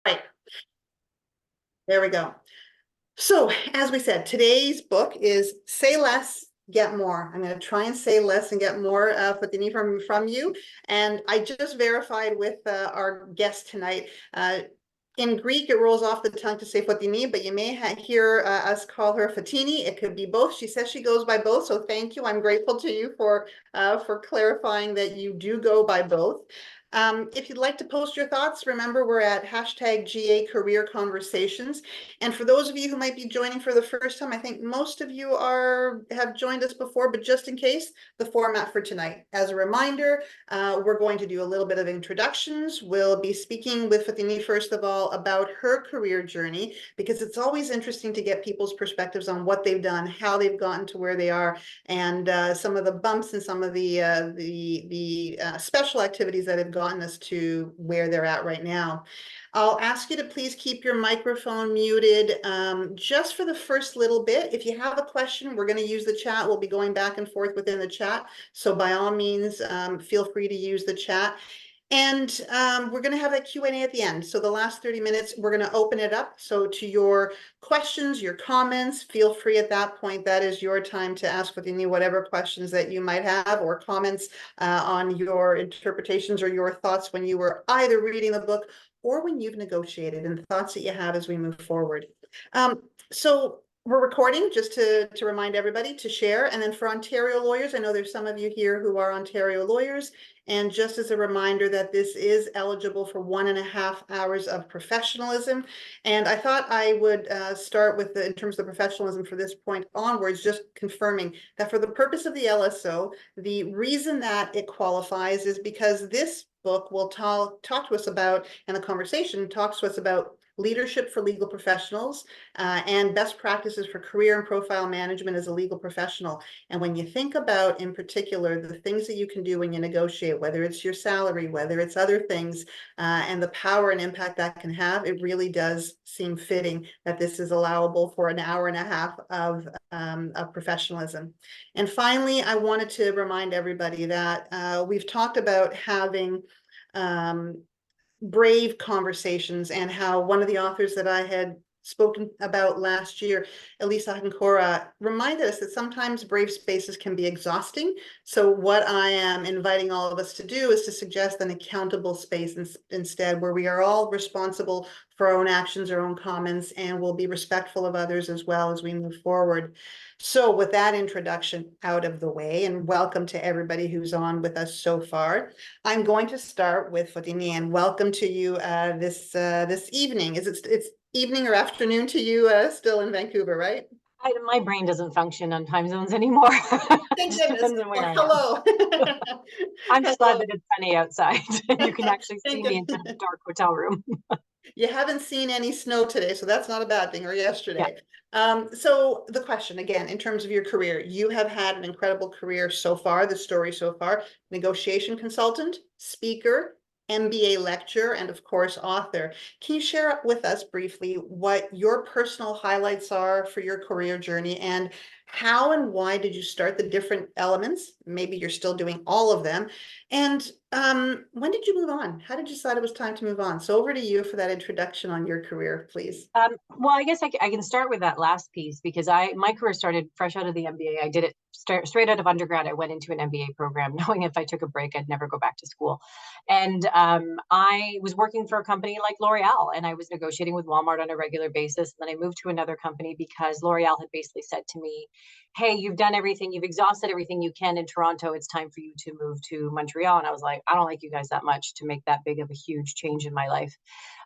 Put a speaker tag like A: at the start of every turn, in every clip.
A: Right, there we go. So, as we said, today's book is Say Less, Get More. I'm going to try and say less and get more, Fotini, from you. And I just verified with our guest tonight. In Greek, it rolls off the tongue to say Fotini, but you may hear us call her Fotini. It could be both. She says she goes by both, so thank you. I'm grateful to you for clarifying that you do go by both. If you'd like to post your thoughts, remember we're at hashtag GA Career Conversations. And for those of you who might be joining for the first time, I think most of you have joined us before, but just in case, the format for tonight. As a reminder, we're going to do a little bit of introductions. We'll be speaking with Fotini, first of all, about her career journey, because it's always interesting to get people's perspectives on what they've done, how they've gotten to where they are, and some of the bumps and some of the special activities that have gotten us to where they're at right now. I'll ask you to please keep your microphone muted just for the first little bit. If you have a question, we're going to use the chat. We'll be going back and forth within the chat. So by all means, feel free to use the chat. And we're going to have that Q&A at the end. So the last 30 minutes, we're going to open it up. So to your questions, your comments, feel free at that point. That is your time to ask Fotini whatever questions that you might have, or comments on your interpretations or your thoughts when you were either reading the book or when you've negotiated, and thoughts that you have as we move forward. So we're recording, just to remind everybody to share. And then for Ontario lawyers, I know there's some of you here who are Ontario lawyers. And just as a reminder that this is eligible for 1.5 hours of professionalism. And I thought I would start with in terms of the professionalism for this point onwards, just confirming that for the purpose of the LSO, the reason that it qualifies is because this book will talk to us about, and the conversation talks to us about, leadership for legal professionals and best practices for career and profile management as a legal professional. And when you think about, in particular, the things that you can do when you negotiate, whether it's your salary, whether it's other things, and the power and impact that can have, it really does seem fitting that this is allowable for 1.5 hours of professionalism. And finally, I wanted to remind everybody that we've talked about having brave conversations, and how one of the authors that I had spoken about last year, Elisa Hankora, reminded us that sometimes brave spaces can be exhausting. So what I am inviting all of us to do is to suggest an accountable space instead, where we are all responsible for our own actions, our own comments, and we'll be respectful of others as well as we move forward. So with that introduction out of the way, and welcome to everybody who's on with us so far, I'm going to start with Fotini, and welcome to you this evening. It's evening or afternoon to you still in Vancouver, right?
B: My brain doesn't function on time zones anymore.
A: Thank
B: Just
A: goodness.
B: depends on where I am.
A: Hello.
B: I'm just glad
A: Hello.
B: that it's sunny outside and you can actually see
A: Thank
B: me
A: you.
B: instead of a dark hotel room.
A: You haven't seen any snow today, so that's not a bad thing, or
B: Yeah.
A: yesterday. So the question again, in terms of your career, you have had an incredible career so far, the story so far: negotiation consultant, speaker, MBA lecturer, and of course, author. Can you share with us briefly what your personal highlights are for your career journey, and how and why did you start the different elements? Maybe you're still doing all of them. And when did you move on? How did you decide it was time to move on? So over to you for that introduction on your career, please.
B: Well, I guess I can start with that last piece, because my career started fresh out of the MBA. I did it straight out of undergrad. I went into an MBA program knowing if I took a break, I'd never go back to school. And I was working for a company like L'Oreal, and I was negotiating with Walmart on a regular basis. And then I moved to another company because L'Oreal had basically said to me, hey, you've done everything, you've exhausted everything you can in Toronto. It's time for you to move to Montreal. And I was like, I don't like you guys that much to make that big of a huge change in my life.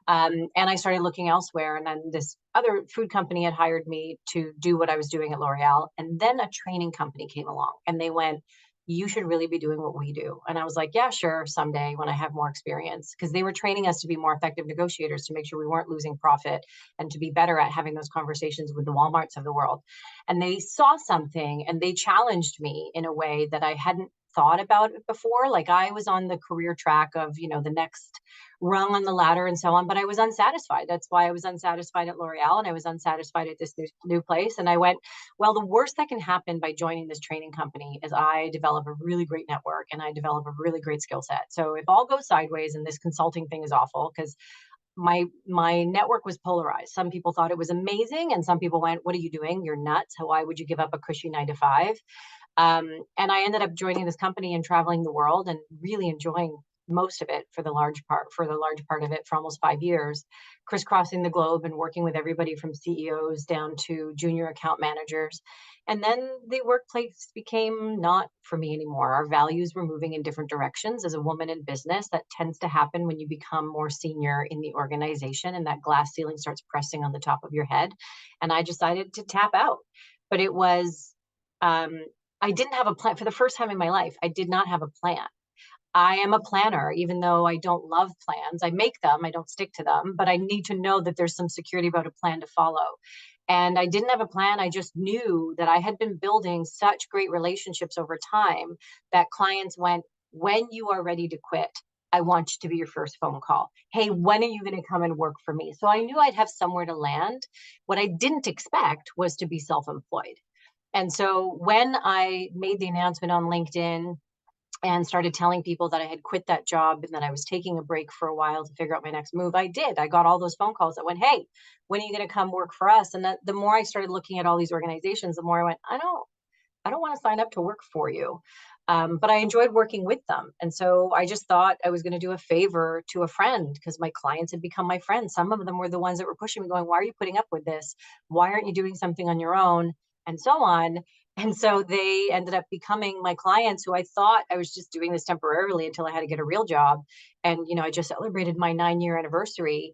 B: And I started looking elsewhere. And then this other food company had hired me to do what I was doing at L'Oreal. And then a training company came along and they went, you should really be doing what we do. And I was like, yeah, sure, someday when I have more experience, because they were training us to be more effective negotiators, to make sure we weren't losing profit, and to be better at having those conversations with the Walmarts of the world. And they saw something and they challenged me in a way that I hadn't thought about it before. Like, I was on the career track of, the next rung on the ladder and so on, but I was unsatisfied. That's why I was unsatisfied at L'Oreal, and I was unsatisfied at this new place. And I went, well, the worst that can happen by joining this training company is I develop a really great network and I develop a really great skill set. So if all goes sideways and this consulting thing is awful, because my network was polarized. Some people thought it was amazing, and some people went, "What are you doing? You're nuts. Why would you give up a cushy 9 to 5?" And I ended up joining this company and traveling the world and really enjoying most of it for the large part of it for almost 5 years, crisscrossing the globe and working with everybody from CEOs down to junior account managers. And then the workplace became not for me anymore. Our values were moving in different directions. As a woman in business, that tends to happen when you become more senior in the organization and that glass ceiling starts pressing on the top of your head. And I decided to tap out. But it was, I didn't have a plan. For the first time in my life, I did not have a plan. I am a planner, even though I don't love plans. I make them, I don't stick to them, but I need to know that there's some security about a plan to follow. And I didn't have a plan. I just knew that I had been building such great relationships over time that clients went, "When you are ready to quit, I want you to be your first phone call. Hey, when are you going to come and work for me?" So I knew I'd have somewhere to land. What I didn't expect was to be self-employed. And so when I made the announcement on LinkedIn and started telling people that I had quit that job and that I was taking a break for a while to figure out my next move, I did. I got all those phone calls that went, "Hey, when are you going to come work for us?" And the more I started looking at all these organizations, the more I went, I don't want to sign up to work for you. But I enjoyed working with them. And so I just thought I was going to do a favor to a friend because my clients had become my friends. Some of them were the ones that were pushing me, going, "Why are you putting up with this? Why aren't you doing something on your own?" And so on. And so they ended up becoming my clients who I thought I was just doing this temporarily until I had to get a real job. And, I just celebrated my 9-year anniversary.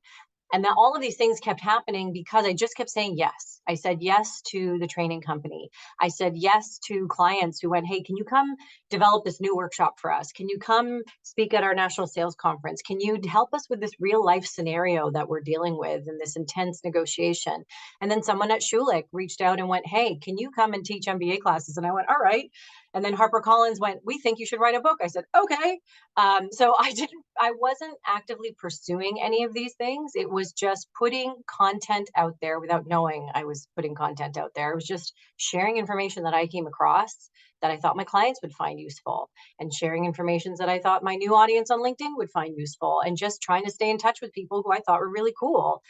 B: And that all of these things kept happening because I just kept saying yes. I said yes to the training company. I said yes to clients who went, "Hey, can you come develop this new workshop for us? Can you come speak at our national sales conference? Can you help us with this real life scenario that we're dealing with and this intense negotiation?" And then someone at Schulich reached out and went, "Hey, can you come and teach MBA classes?" And I went, "All right." And then HarperCollins went, "We think you should write a book." I said, "Okay." So I wasn't actively pursuing any of these things. It was just putting content out there without knowing I was putting content out there. It was just sharing information that I came across that I thought my clients would find useful, and sharing information that I thought my new audience on LinkedIn would find useful, and just trying to stay in touch with people who I thought were really cool.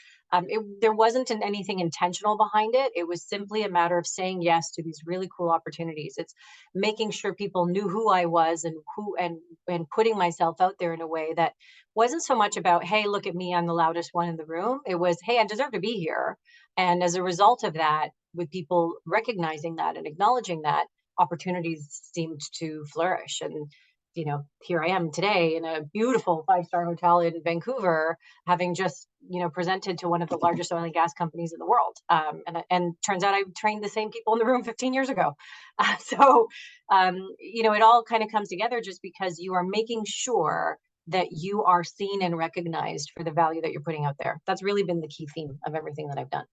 B: There wasn't anything intentional behind it. It was simply a matter of saying yes to these really cool opportunities. It's making sure people knew who I was and putting myself out there in a way that wasn't so much about, "Hey, look at me, I'm the loudest one in the room." It was, "Hey, I deserve to be here." And as a result of that, with people recognizing that and acknowledging that, opportunities seemed to flourish. And here I am today in a beautiful 5-star hotel in Vancouver, having just presented to one of the largest oil and gas companies in the world. And turns out I trained the same people in the room 15 years ago. It all kind of comes together just because you are making sure that you are seen and recognized for the value that you're putting out there. That's really been the key theme of everything that I've done.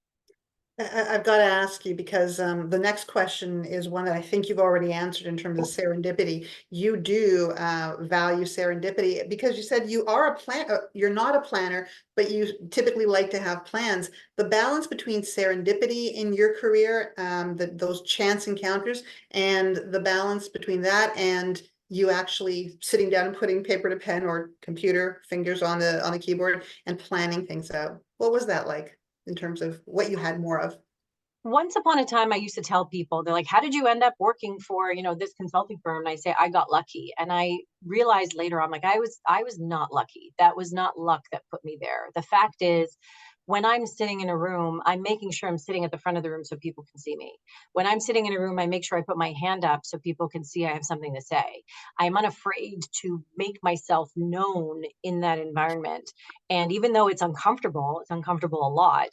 A: I've got to ask you because the next question is one that I think you've already answered in terms of serendipity. You do value serendipity because you said you are a plan. You're not a planner, but you typically like to have plans. The balance between serendipity in your career, those chance encounters, and the balance between that and you actually sitting down and putting paper to pen or computer fingers on the keyboard and planning things out. What was that like in terms of what you had more of?
B: Once upon a time, I used to tell people, they're like, "How did you end up working for, this consulting firm?" And I say, "I got lucky." And I realized later on, like, I was not lucky. That was not luck that put me there. The fact is, when I'm sitting in a room, I'm making sure I'm sitting at the front of the room so people can see me. When I'm sitting in a room, I make sure I put my hand up so people can see I have something to say. I'm unafraid to make myself known in that environment. And even though it's uncomfortable a lot.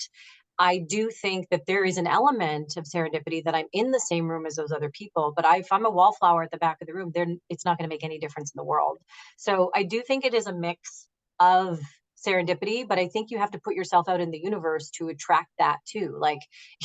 B: I do think that there is an element of serendipity that I'm in the same room as those other people, but if I'm a wallflower at the back of the room, then it's not going to make any difference in the world. So I do think it is a mix of serendipity, but I think you have to put yourself out in the universe to attract that too. Like,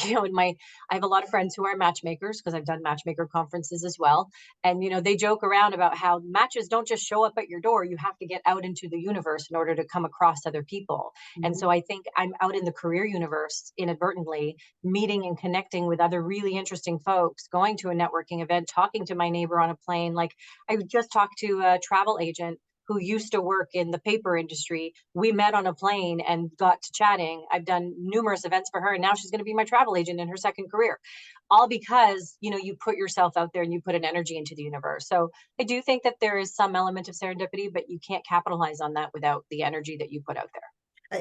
B: I have a lot of friends who are matchmakers because I've done matchmaker conferences as well. And, they joke around about how matches don't just show up at your door. You have to get out into the universe in order to come across other people. And so I think I'm out in the career universe inadvertently, meeting and connecting with other really interesting folks, going to a networking event, talking to my neighbor on a plane. Like, I just talked to a travel agent who used to work in the paper industry. We met on a plane and got to chatting. I've done numerous events for her, and now she's going to be my travel agent in her second career, all because, you know, you put yourself out there and you put an energy into the universe. So I do think that there is some element of serendipity, but you can't capitalize on that without the energy that you put out there.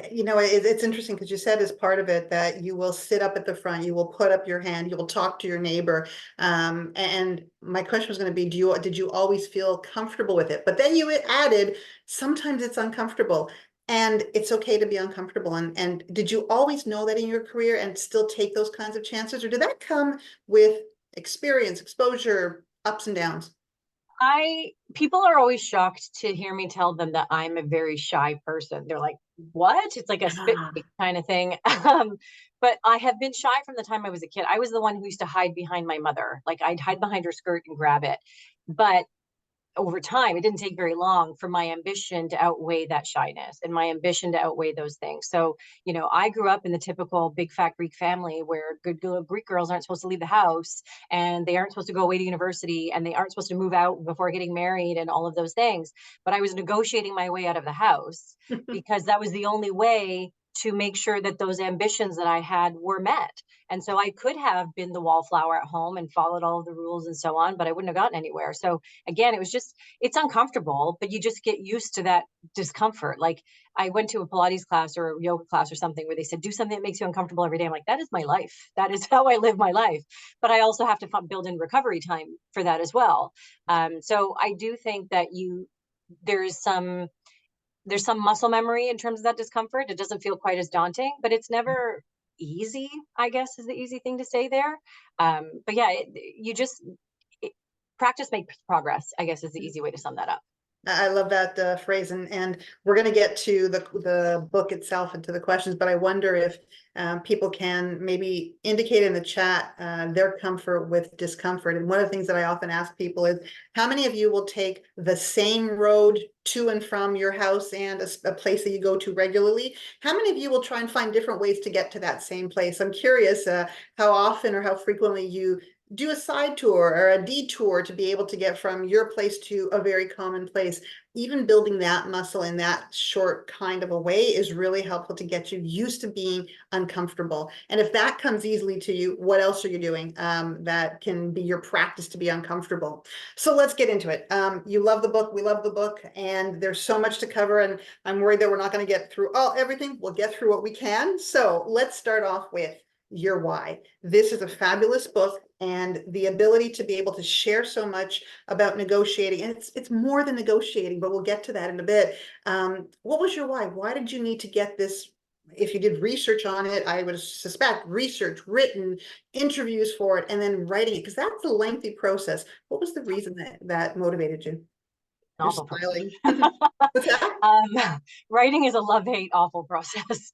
A: You know, it's interesting because you said as part of it that you will sit up at the front, you will put up your hand, you will talk to your neighbor. And my question was going to be, did you always feel comfortable with it? But then you added, sometimes it's uncomfortable and it's okay to be uncomfortable. And did you always know that in your career and still take those kinds of chances? Or did that come with experience, exposure, ups and downs?
B: People are always shocked to hear me tell them that I'm a very shy person. They're like, what? It's like a spit
A: Ah.
B: take kind of thing. But I have been shy from the time I was a kid. I was the one who used to hide behind my mother. Like I'd hide behind her skirt and grab it. But over time, it didn't take very long for my ambition to outweigh that shyness and my ambition to outweigh those things. So, you know, I grew up in the typical big fat Greek family where good Greek girls aren't supposed to leave the house and they aren't supposed to go away to university and they aren't supposed to move out before getting married and all of those things. But I was negotiating my way out of the house because that was the only way to make sure that those ambitions that I had were met. And so I could have been the wallflower at home and followed all of the rules and so on, but I wouldn't have gotten anywhere. So again, it's uncomfortable, but you just get used to that discomfort. Like I went to a Pilates class or a yoga class or something where they said, do something that makes you uncomfortable every day. I'm like, that is my life. That is how I live my life. But I also have to build in recovery time for that as well. So I do think that there's some there's some muscle memory in terms of that discomfort. It doesn't feel quite as daunting, but it's never easy, I guess is the easy thing to say there. But yeah, it, practice makes progress, I guess is the easy way to sum that up.
A: I love that phrase, and we're going to get to the book itself and to the questions, but I wonder if people can maybe indicate in the chat their comfort with discomfort. And one of the things that I often ask people is, how many of you will take the same road to and from your house and a place that you go to regularly? How many of you will try and find different ways to get to that same place? I'm curious how often or how frequently you do a side tour or a detour to be able to get from your place to a very common place. Even building that muscle in that short kind of a way is really helpful to get you used to being uncomfortable. And if that comes easily to you, what else are you doing that can be your practice to be uncomfortable? So let's get into it. You love the book, we love the book, and there's so much to cover, and I'm worried that we're not going to get through everything. We'll get through what we can. So let's start off with your why. This is a fabulous book, and the ability to be able to share so much about negotiating, and it's more than negotiating, but we'll get to that in a bit. What was your why? Why did you need to get this? If you did research on it, I would suspect research, written, interviews for it, and then writing it, because that's a lengthy process. What was the reason that motivated you? You're
B: Awful process.
A: smiling. What's that?
B: Writing is a love-hate awful process.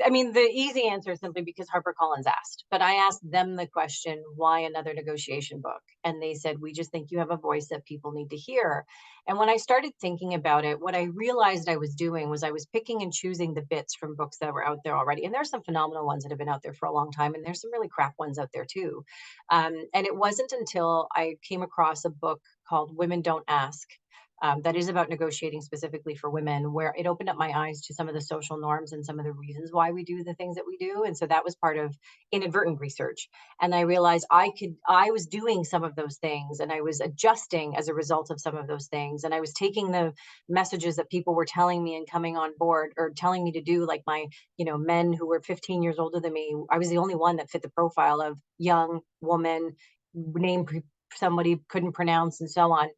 B: I mean, the easy answer is simply because HarperCollins asked, but I asked them the question, why another negotiation book? And they said, we just think you have a voice that people need to hear. And when I started thinking about it, what I realized I was doing was I was picking and choosing the bits from books that were out there already. And there's some phenomenal ones that have been out there for a long time, and there's some really crap ones out there too. And it wasn't until I came across a book called Women Don't Ask, that is about negotiating specifically for women, where it opened up my eyes to some of the social norms and some of the reasons why we do the things that we do. And so that was part of inadvertent research. And I realized I was doing some of those things, and I was adjusting as a result of some of those things. And I was taking the messages that people were telling me and coming on board or telling me to do, like my, men who were 15 years older than me. I was the only one that fit the profile of young woman, name somebody couldn't pronounce, and so on.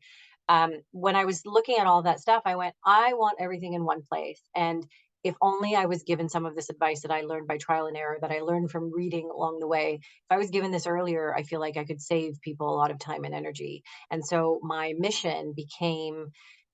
B: When I was looking at all that stuff, I went, I want everything in one place. And if only I was given some of this advice that I learned by trial and error, that I learned from reading along the way. If I was given this earlier, I feel like I could save people a lot of time and energy. And so my mission became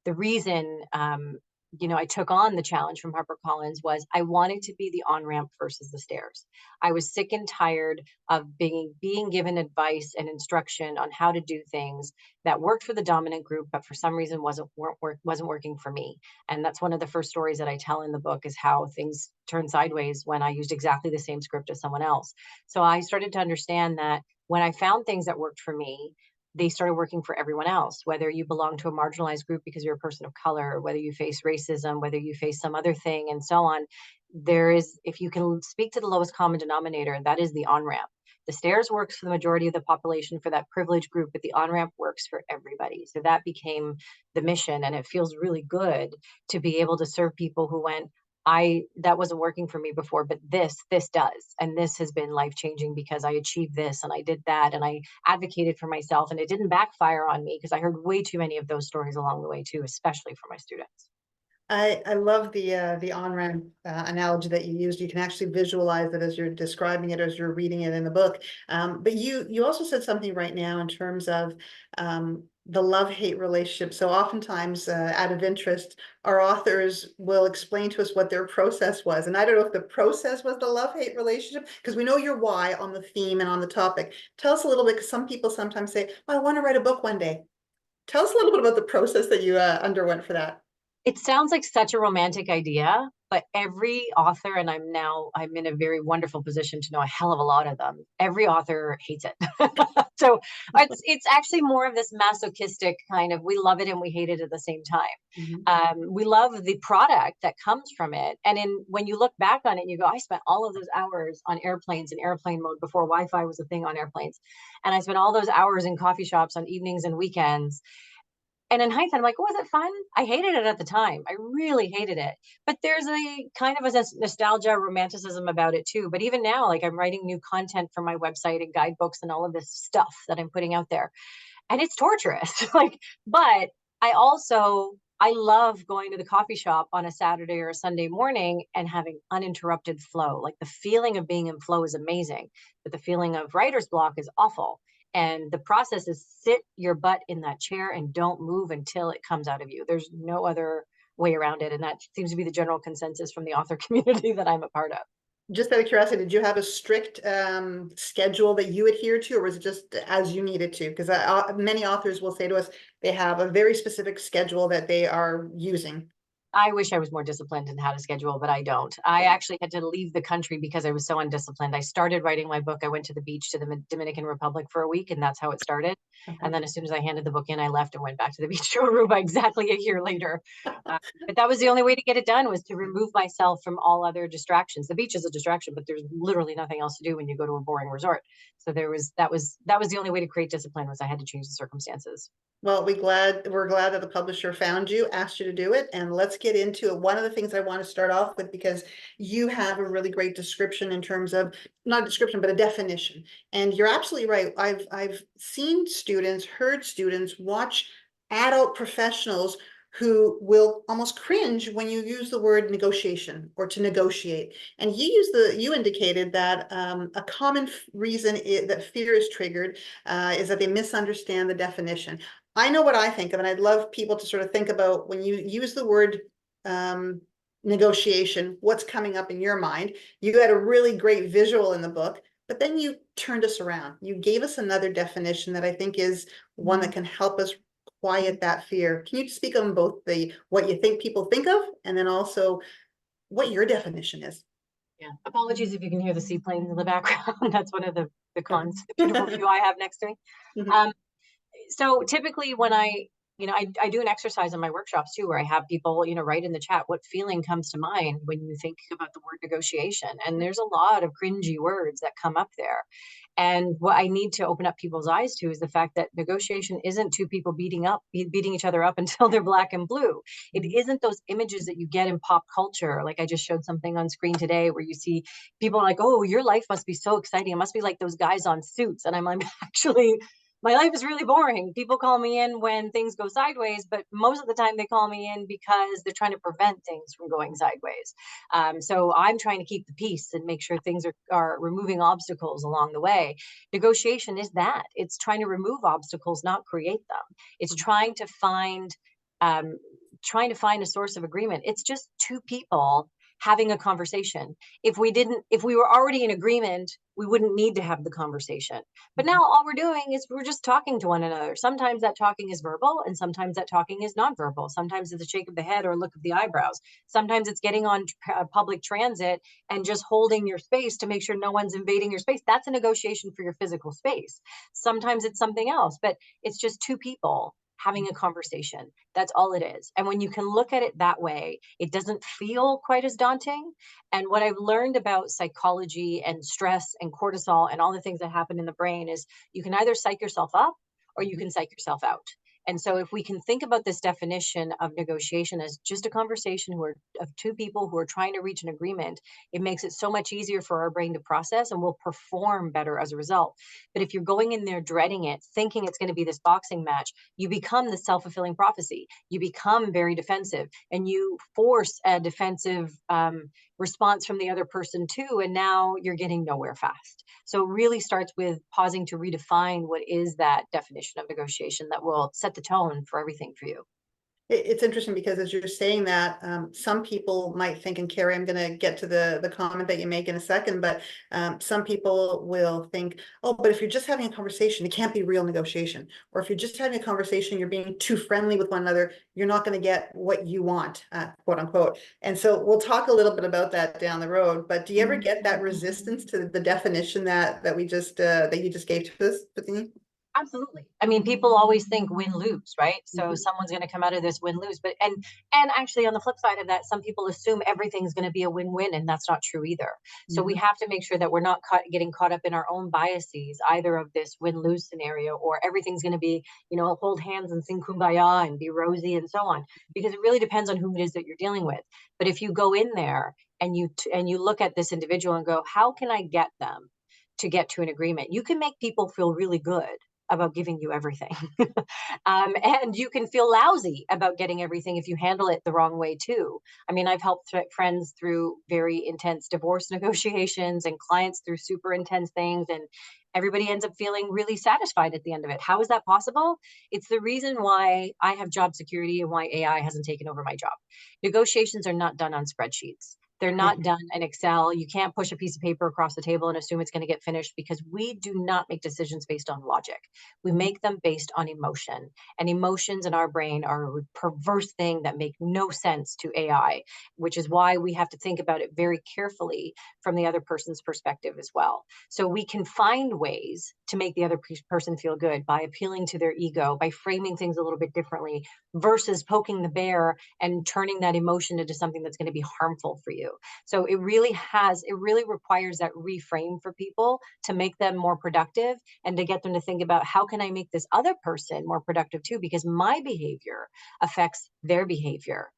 B: the reason, I took on the challenge from HarperCollins was I wanted to be the on-ramp versus the stairs. I was sick and tired of being given advice and instruction on how to do things that worked for the dominant group, but for some reason wasn't working for me. And that's one of the first stories that I tell in the book, is how things turned sideways when I used exactly the same script as someone else. So I started to understand that when I found things that worked for me, they started working for everyone else, whether you belong to a marginalized group because you're a person of color, whether you face racism, whether you face some other thing, and so on. There is, if you can speak to the lowest common denominator, that is the on-ramp. The stairs works for the majority of the population for that privileged group, but the on-ramp works for everybody. So that became the mission, and it feels really good to be able to serve people who went, that wasn't working for me before, but this does. And this has been life-changing because I achieved this and I did that and I advocated for myself, and it didn't backfire on me, because I heard way too many of those stories along the way too, especially for my students.
A: I love the on-ramp analogy that you used. You can actually visualize it as you're describing it, as you're reading it in the book. But you also said something right now in terms of the love-hate relationship. So oftentimes, out of interest, our authors will explain to us what their process was. And I don't know if the process was the love-hate relationship, because we know your why on the theme and on the topic. Tell us a little bit, because some people sometimes say, well, I want to write a book one day. Tell us a little bit about the process that you underwent for that.
B: It sounds like such a romantic idea, but every author, and I'm in a very wonderful position to know a hell of a lot of them, every author hates it. So it's actually more of this masochistic kind of, we love it and we hate it at the same time. We love the product that comes from it. And when you look back on it, you go, I spent all of those hours on airplanes in airplane mode before Wi-Fi was a thing on airplanes. And I spent all those hours in coffee shops on evenings and weekends. And in hindsight, I'm like, was it fun? I hated it at the time. I really hated it. But there's a kind of a nostalgia, romanticism about it too. But even now, like, I'm writing new content for my website and guidebooks and all of this stuff that I'm putting out there. And it's torturous. Like, but I love going to the coffee shop on a Saturday or a Sunday morning and having uninterrupted flow. Like, the feeling of being in flow is amazing, but the feeling of writer's block is awful. And the process is sit your butt in that chair and don't move until it comes out of you. There's no other way around it. And that seems to be the general consensus from the author community that I'm a part of.
A: Just out of curiosity, did you have a strict schedule that you adhere to, or was it just as you needed to? Because many authors will say to us they have a very specific schedule that they are using.
B: I wish I was more disciplined in how to schedule, but I don't. I actually had to leave the country because I was so undisciplined. I started writing my book. I went to the beach to the Dominican Republic for a week, and that's how it started.
A: Okay.
B: And then as soon as I handed the book in, I left and went back to the beach to Aruba exactly a year later. But that was the only way to get it done, was to remove myself from all other distractions. The beach is a distraction, but there's literally nothing else to do when you go to a boring resort. So that was the only way to create discipline, was I had to change the circumstances.
A: Well, we're glad that the publisher found you, asked you to do it, and let's get into it. One of the things I want to start off with, because you have a really great description in terms of, not a description, but a definition. And you're absolutely right. I've seen students, heard students watch adult professionals who will almost cringe when you use the word negotiation or to negotiate. And you indicated that a common reason that fear is triggered is that they misunderstand the definition. I know what I think of, and I'd love people to sort of think about, when you use the word negotiation, what's coming up in your mind. You had a really great visual in the book, but then you turned us around. You gave us another definition that I think is one that can help us quiet that fear. Can you speak on both what you think people think of, and then also what your definition is?
B: Yeah. Apologies if you can hear the seaplanes in the background. That's one of the cons, the beautiful view I have next to me.
A: Mhm.
B: So typically when I do an exercise in my workshops too, where I have people, write in the chat, what feeling comes to mind when you think about the word negotiation? And there's a lot of cringy words that come up there. And what I need to open up people's eyes to is the fact that negotiation isn't two people beating each other up until they're black and blue. It isn't those images that you get in pop culture. Like, I just showed something on screen today where you see people like, oh, your life must be so exciting. It must be like those guys on Suits. And I'm like, actually, my life is really boring. People call me in when things go sideways, but most of the time they call me in because they're trying to prevent things from going sideways. So I'm trying to keep the peace and make sure things are removing obstacles along the way. Negotiation is that. It's trying to remove obstacles, not create them. It's trying to find a source of agreement. It's just two people having a conversation. If we were already in agreement, we wouldn't need to have the conversation. But now all we're doing is we're just talking to one another. Sometimes that talking is verbal, and sometimes that talking is nonverbal. Sometimes it's a shake of the head or a look of the eyebrows. Sometimes it's getting on public transit and just holding your space to make sure no one's invading your space. That's a negotiation for your physical space. Sometimes it's something else, but it's just two people having a conversation. That's all it is. And when you can look at it that way, it doesn't feel quite as daunting. And what I've learned about psychology and stress and cortisol and all the things that happen in the brain is you can either psych yourself up or you can psych yourself out. And so if we can think about this definition of negotiation as just a conversation of two people who are trying to reach an agreement, it makes it so much easier for our brain to process, and we'll perform better as a result. But if you're going in there dreading it, thinking it's going to be this boxing match, you become the self-fulfilling prophecy. You become very defensive, and you force a defensive response from the other person too, and now you're getting nowhere fast. So it really starts with pausing to redefine what is that definition of negotiation that will set the tone for everything for you.
A: It's interesting because as you're saying that, some people might think, and Carrie, I'm going to get to the comment that you make in a second, but some people will think, oh, but if you're just having a conversation, it can't be real negotiation. Or if you're just having a conversation, you're being too friendly with one another, you're not going to get what you want, quote unquote. And so we'll talk a little bit about that down the road. But do you ever get that resistance to the definition that we just that you just gave to us, Fotini?
B: Absolutely. I mean, people always think win-lose, right? So
A: Mhm.
B: someone's going to come out of this win-lose, but and actually on the flip side of that, some people assume everything's going to be a win-win, and that's not true either. So we
A: Mhm.
B: have to make sure that we're not getting caught up in our own biases, either of this win-lose scenario or everything's going to be, hold hands and sing kumbaya and be rosy and so on, because it really depends on who it is that you're dealing with. But if you go in there and you look at this individual and go, how can I get them to get to an agreement? You can make people feel really good about giving you everything. And you can feel lousy about getting everything if you handle it the wrong way too. I mean, I've helped friends through very intense divorce negotiations and clients through super intense things, and everybody ends up feeling really satisfied at the end of it. How is that possible? It's the reason why I have job security and why AI hasn't taken over my job. Negotiations are not done on spreadsheets. They're not done in Excel. You can't push a piece of paper across the table and assume it's going to get finished, because we do not make decisions based on logic. We make them based on emotion. And emotions in our brain are a perverse thing that make no sense to AI, which is why we have to think about it very carefully from the other person's perspective as well. So we can find ways to make the other person feel good by appealing to their ego, by framing things a little bit differently, versus poking the bear and turning that emotion into something that's going to be harmful for you. So it really requires that reframe for people to make them more productive, and to get them to think about, how can I make this other person more productive too? Because my behavior affects their behavior.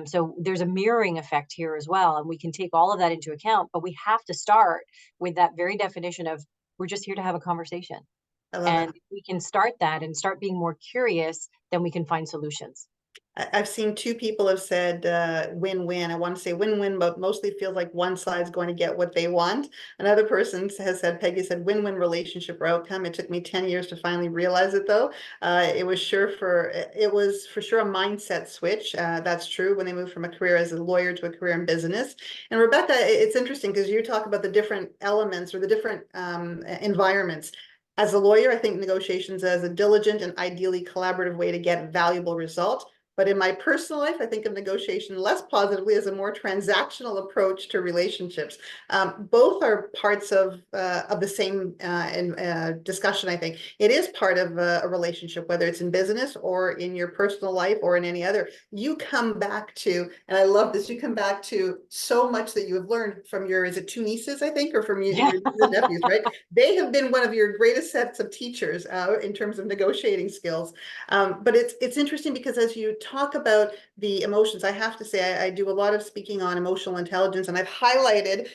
B: So there's a mirroring effect here as well. And we can take all of that into account, but we have to start with that very definition of, we're just here to have a conversation.
A: I love
B: And
A: it.
B: if we can start that and start being more curious, then we can find solutions.
A: I've seen two people have said win-win. I want to say win-win, but mostly feels like one side's going to get what they want. Another person has said, Peggy said, win-win relationship or outcome. It took me 10 years to finally realize it, though. It was for sure a mindset switch. That's true when they moved from a career as a lawyer to a career in business. And Rebecca, it's interesting because you talk about the different elements or the different environments. As a lawyer, I think negotiations as a diligent and ideally collaborative way to get valuable results. But in my personal life, I think of negotiation less positively as a more transactional approach to relationships. Both are parts of the same discussion, I think. It is part of a relationship, whether it's in business or in your personal life or in any other. You come back to, and I love this, you come back to so much that you have learned from is it two nieces, I think, or from your
B: Yeah.
A: nieces and nephews, right? They have been one of your greatest sets of teachers in terms of negotiating skills. But it's interesting because as you talk about the emotions, I have to say I do a lot of speaking on emotional intelligence, and I've highlighted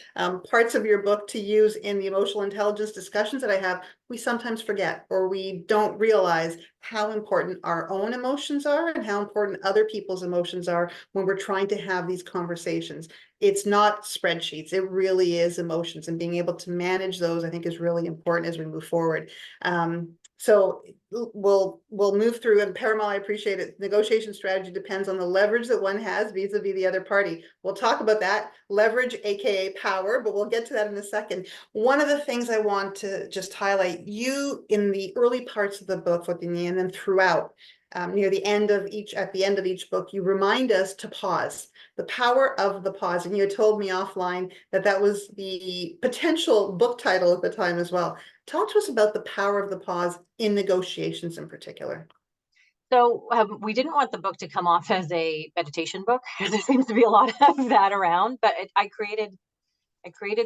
A: parts of your book to use in the emotional intelligence discussions that I have. We sometimes forget, or we don't realize how important our own emotions are and how important other people's emotions are when we're trying to have these conversations. It's not spreadsheets. It really is emotions, and being able to manage those, I think, is really important as we move forward. So we'll move through, and Paramount, I appreciate it. Negotiation strategy depends on the leverage that one has vis-a-vis the other party. We'll talk about that leverage, aka power, but we'll get to that in a second. One of the things I want to just highlight, you in the early parts of the book, Fotini, and then throughout, near the end of at the end of each book, you remind us to pause, the power of the pause. And you had told me offline that that was the potential book title at the time as well. Talk to us about the power of the pause in negotiations in particular.
B: So we didn't want the book to come off as a meditation book, because there seems to be a lot of that around. But I created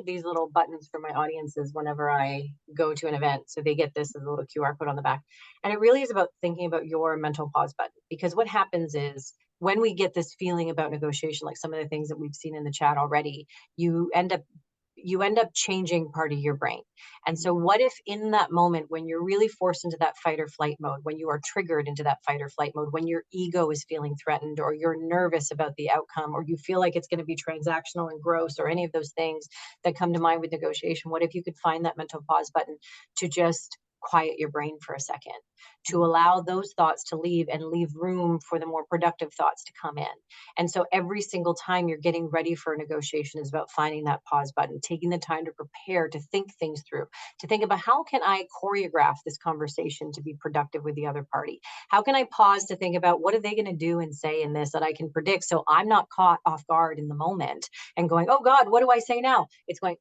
B: these little buttons for my audiences whenever I go to an event. So they get this as a little QR code on the back. And it really is about thinking about your mental pause button. Because what happens is when we get this feeling about negotiation, like some of the things that we've seen in the chat already, you end up changing part of your brain. And so what if in that moment, when you're really forced into that fight or flight mode, when you are triggered into that fight or flight mode, when your ego is feeling threatened, or you're nervous about the outcome, or you feel like it's going to be transactional and gross, or any of those things that come to mind with negotiation, what if you could find that mental pause button to just quiet your brain for a second, to allow those thoughts to leave and leave room for the more productive thoughts to come in. And so every single time you're getting ready for a negotiation is about finding that pause button, taking the time to prepare, to think things through, to think about how can I choreograph this conversation to be productive with the other party? How can I pause to think about what are they going to do and say in this that I can predict, so I'm not caught off guard in the moment and going, oh God, what do I say now? It's going,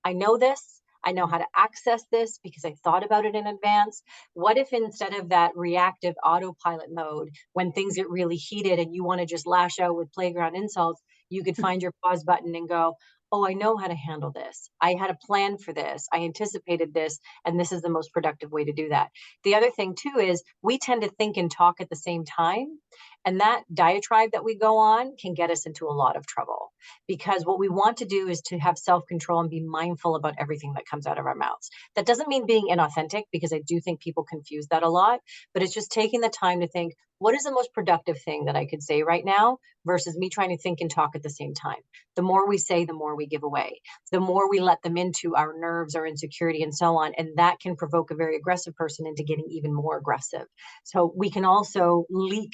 B: I know this. I know how to access this because I thought about it in advance. What if instead of that reactive autopilot mode, when things get really heated and you want to just lash out with playground insults, you could find your pause button and go, oh, I know how to handle this. I had a plan for this. I anticipated this, and this is the most productive way to do that. The other thing too is we tend to think and talk at the same time. And that diatribe that we go on can get us into a lot of trouble, because what we want to do is to have self-control and be mindful about everything that comes out of our mouths. That doesn't mean being inauthentic, because I do think people confuse that a lot, but it's just taking the time to think, what is the most productive thing that I could say right now, versus me trying to think and talk at the same time. The more we say, the more we give away. The more we let them into our nerves, our insecurity, and so on. And that can provoke a very aggressive person into getting even more aggressive. So we can also leak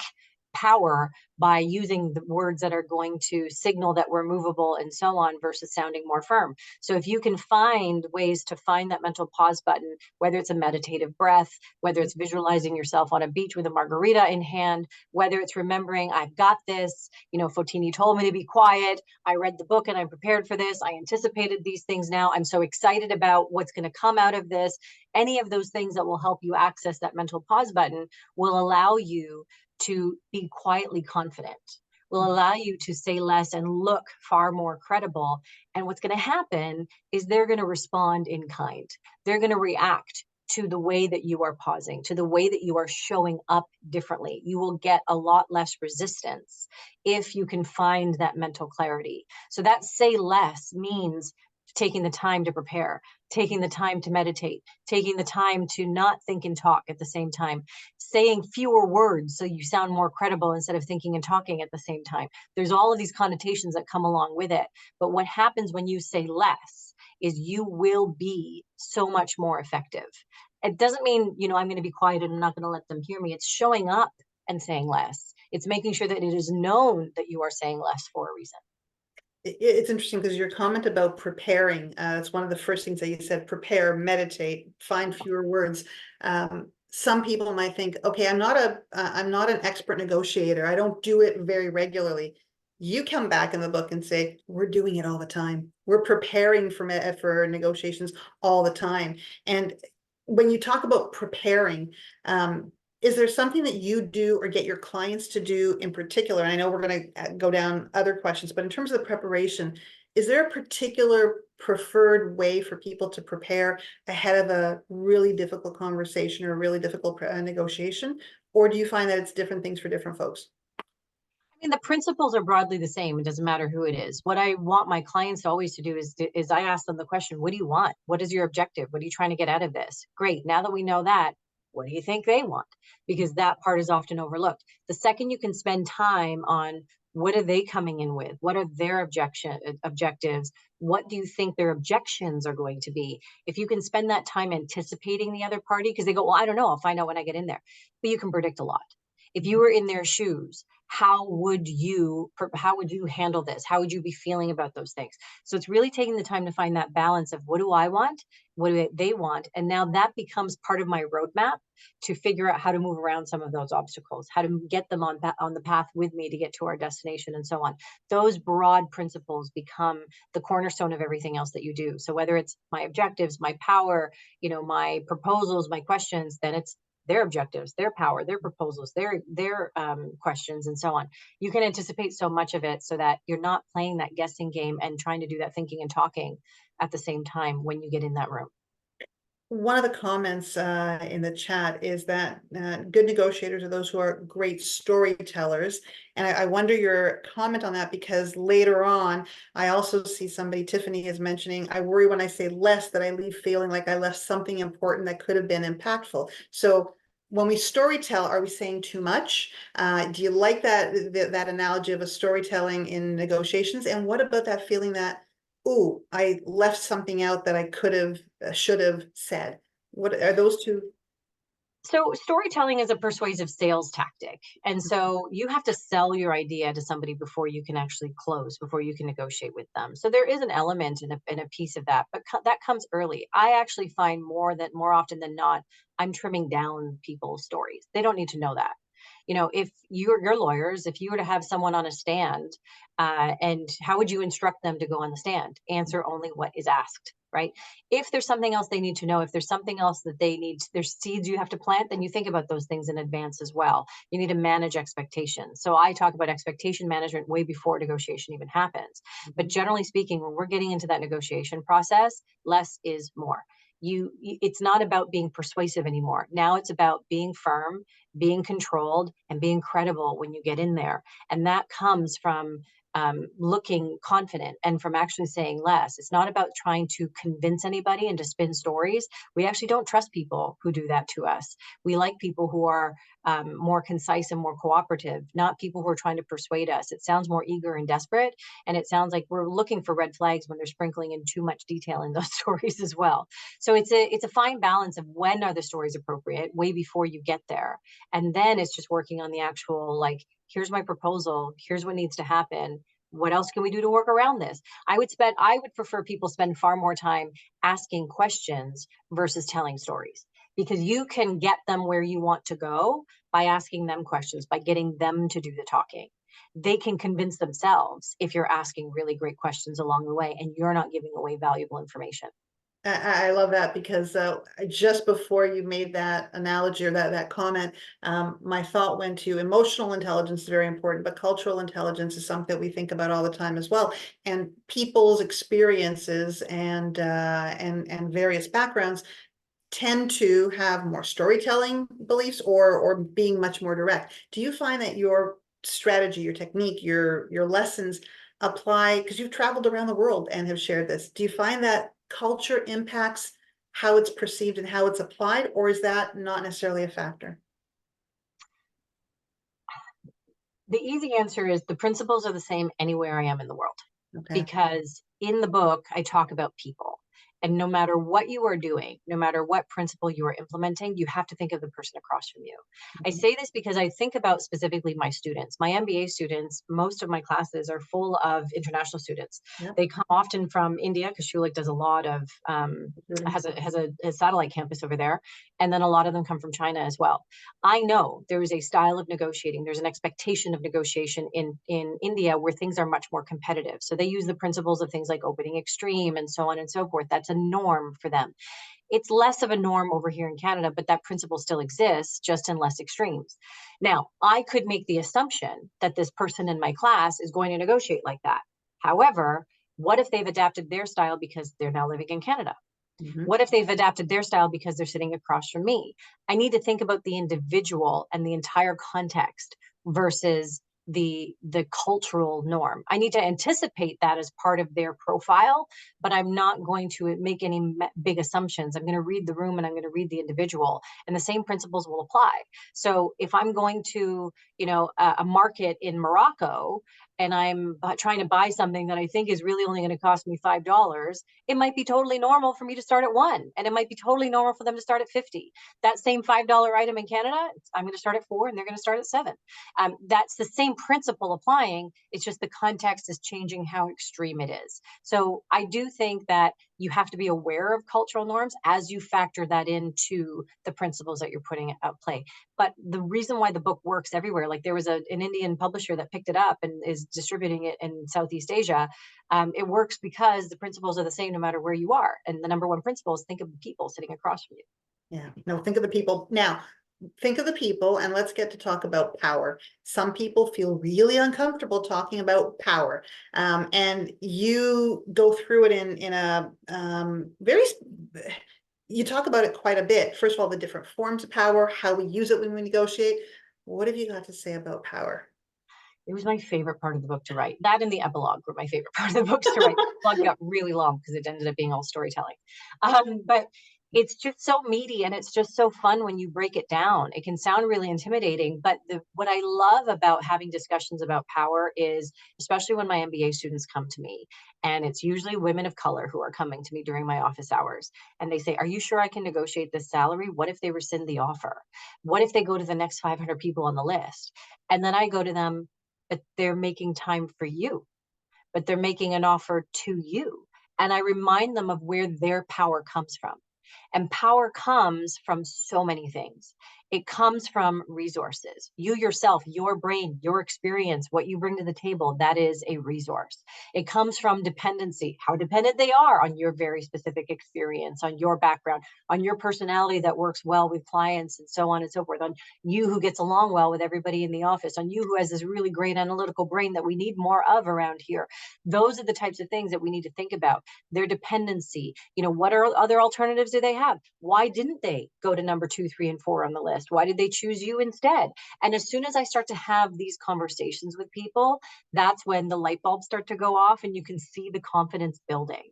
B: power by using the words that are going to signal that we're movable and so on, versus sounding more firm. So if you can find ways to find that mental pause button, whether it's a meditative breath, whether it's visualizing yourself on a beach with a margarita in hand, whether it's remembering, I've got this, you know, Fotini told me to be quiet. I read the book and I'm prepared for this. I anticipated these things now. I'm so excited about what's going to come out of this. Any of those things that will help you access that mental pause button will allow you to be quietly confident, will allow you to say less and look far more credible. And what's going to happen is they're going to respond in kind. They're going to react to the way that you are pausing, to the way that you are showing up differently. You will get a lot less resistance if you can find that mental clarity. So that say less means taking the time to prepare, taking the time to meditate, taking the time to not think and talk at the same time, saying fewer words so you sound more credible instead of thinking and talking at the same time. There's all of these connotations that come along with it. But what happens when you say less is you will be so much more effective. It doesn't mean, you know, I'm going to be quiet and I'm not going to let them hear me. It's showing up and saying less. It's making sure that it is known that you are saying less for a reason.
A: It's interesting because your comment about preparing, it's one of the first things that you said: prepare, meditate, find fewer words. Some people might think, okay, I'm not an expert negotiator. I don't do it very regularly. You come back in the book and say, we're doing it all the time. We're preparing for negotiations all the time. And when you talk about preparing, is there something that you do or get your clients to do in particular? And I know we're going to go down other questions, but in terms of the preparation, is there a particular preferred way for people to prepare ahead of a really difficult conversation or a really difficult negotiation? Or do you find that it's different things for different folks?
B: I mean, the principles are broadly the same. It doesn't matter who it is. What I want my clients always to do is I ask them the question, what do you want? What is your objective? What are you trying to get out of this? Great. Now that we know that, what do you think they want? Because that part is often overlooked. The second you can spend time on What are they coming in with? What are their objectives? What do you think their objections are going to be? If you can spend that time anticipating the other party, because they go, well, I don't know, I'll find out when I get in there. But you can predict a lot. If you were in their shoes, how would you handle this? How would you be feeling about those things? So it's really taking the time to find that balance of what do I want? What do they want? And now that becomes part of my roadmap to figure out how to move around some of those obstacles, how to get them on the path with me to get to our destination and so on. Those broad principles become the cornerstone of everything else that you do. So whether it's my objectives, my power, my proposals, my questions, then it's their objectives, their power, their proposals, their questions, and so on. You can anticipate so much of it so that you're not playing that guessing game and trying to do that thinking and talking at the same time when you get in that room.
A: One of the comments in the chat is that good negotiators are those who are great storytellers. And I wonder your comment on that, because later on, I also see somebody, Tiffany is mentioning, I worry when I say less that I leave feeling like I left something important that could have been impactful. So when we storytell, are we saying too much? Do you like that analogy of a storytelling in negotiations? And what about that feeling that, ooh, I left something out that I could have, should have said? What are those two?
B: So storytelling is a persuasive sales tactic. And so you have to sell your idea to somebody before you can actually close, before you can negotiate with them. So there is an element in a piece of that, but that comes early. I actually find more often than not, I'm trimming down people's stories. They don't need to know that. If you're lawyers, if you were to have someone on a stand, and how would you instruct them to go on the stand? Answer only what is asked, right? If there's something else they need to know, if there's something else that they need, there's seeds you have to plant, then you think about those things in advance as well. You need to manage expectations. So I talk about expectation management way before negotiation even happens. But generally speaking, when we're getting into that negotiation process, less is more. It's not about being persuasive anymore. Now it's about being firm, being controlled, and being credible when you get in there. And that comes from looking confident and from actually saying less. It's not about trying to convince anybody and to spin stories. We actually don't trust people who do that to us. We like people who are more concise and more cooperative, not people who are trying to persuade us. It sounds more eager and desperate, and it sounds like we're looking for red flags when they're sprinkling in too much detail in those stories as well. So it's a fine balance of when are the stories appropriate, way before you get there. And then it's just working on the actual, like, here's my proposal, here's what needs to happen. What else can we do to work around this? I would prefer people spend far more time asking questions versus telling stories, because you can get them where you want to go by asking them questions, by getting them to do the talking. They can convince themselves if you're asking really great questions along the way and you're not giving away valuable information.
A: I love that, because just before you made that analogy or that comment, my thought went to emotional intelligence is very important, but cultural intelligence is something that we think about all the time as well. And people's experiences and various backgrounds tend to have more storytelling beliefs or being much more direct. Do you find that your strategy, your technique, your lessons apply, because you've traveled around the world and have shared this, do you find that culture impacts how it's perceived and how it's applied, or is that not necessarily a factor?
B: The easy answer is the principles are the same anywhere I am in the world,
A: Okay.
B: because in the book, I talk about people. And no matter what you are doing, no matter what principle you are implementing, you have to think of the person across from you. I say this because I think about specifically my students. My MBA students, most of my classes are full of international students.
A: Yeah.
B: They come often from India, because Schulich does a lot of, has a satellite campus over there. And then a lot of them come from China as well. I know there is a style of negotiating. There's an expectation of negotiation in India where things are much more competitive. So they use the principles of things like opening extreme and so on and so forth. That's a norm for them. It's less of a norm over here in Canada, but that principle still exists, just in less extremes. Now, I could make the assumption that this person in my class is going to negotiate like that. However, what if they've adapted their style because they're now living in Canada? What if they've adapted their style because they're sitting across from me? I need to think about the individual and the entire context versus the cultural norm. I need to anticipate that as part of their profile, but I'm not going to make any big assumptions. I'm going to read the room and I'm going to read the individual, and the same principles will apply. So if I'm going to, a market in Morocco, and I'm trying to buy something that I think is really only going to cost me $5, it might be totally normal for me to start at 1, and it might be totally normal for them to start at 50. That same $5 item in Canada, I'm going to start at 4 and they're going to start at 7. That's the same principle applying. It's just the context is changing how extreme it is. So I do think that you have to be aware of cultural norms as you factor that into the principles that you're putting at play. But the reason why the book works everywhere, like there was an Indian publisher that picked it up and is distributing it in Southeast Asia. It works because the principles are the same no matter where you are. And the number one principle is think of the people sitting across from you.
A: Yeah, no, think of the people. Now, think of the people, and let's get to talk about power. Some people feel really uncomfortable talking about power, and you go through it in a very, you talk about it quite a bit. First of all, the different forms of power, how we use it when we negotiate. What have you got to say about power?
B: It was my favorite part of the book to write. That and the epilogue were my favorite part of the books to write. The epilogue got really long because it ended up being all storytelling. But it's just so meaty and it's just so fun when you break it down. It can sound really intimidating, but what I love about having discussions about power is, especially when my MBA students come to me, and it's usually women of color who are coming to me during my office hours, and they say, "Are you sure I can negotiate this salary? What if they rescind the offer? What if they go to the next 500 people on the list?" And then I go to them, but they're making time for you, but they're making an offer to you. And I remind them of where their power comes from. And power comes from so many things. It comes from resources. You yourself, your brain, your experience, what you bring to the table, that is a resource. It comes from dependency, how dependent they are on your very specific experience, on your background, on your personality that works well with clients and so on and so forth, on you who gets along well with everybody in the office, on you who has this really great analytical brain that we need more of around here. Those are the types of things that we need to think about. Their dependency, what are other alternatives do they have? Why didn't they go to number 2, 3, and 4 on the list? Why did they choose you instead? And as soon as I start to have these conversations with people, that's when the light bulbs start to go off and you can see the confidence building.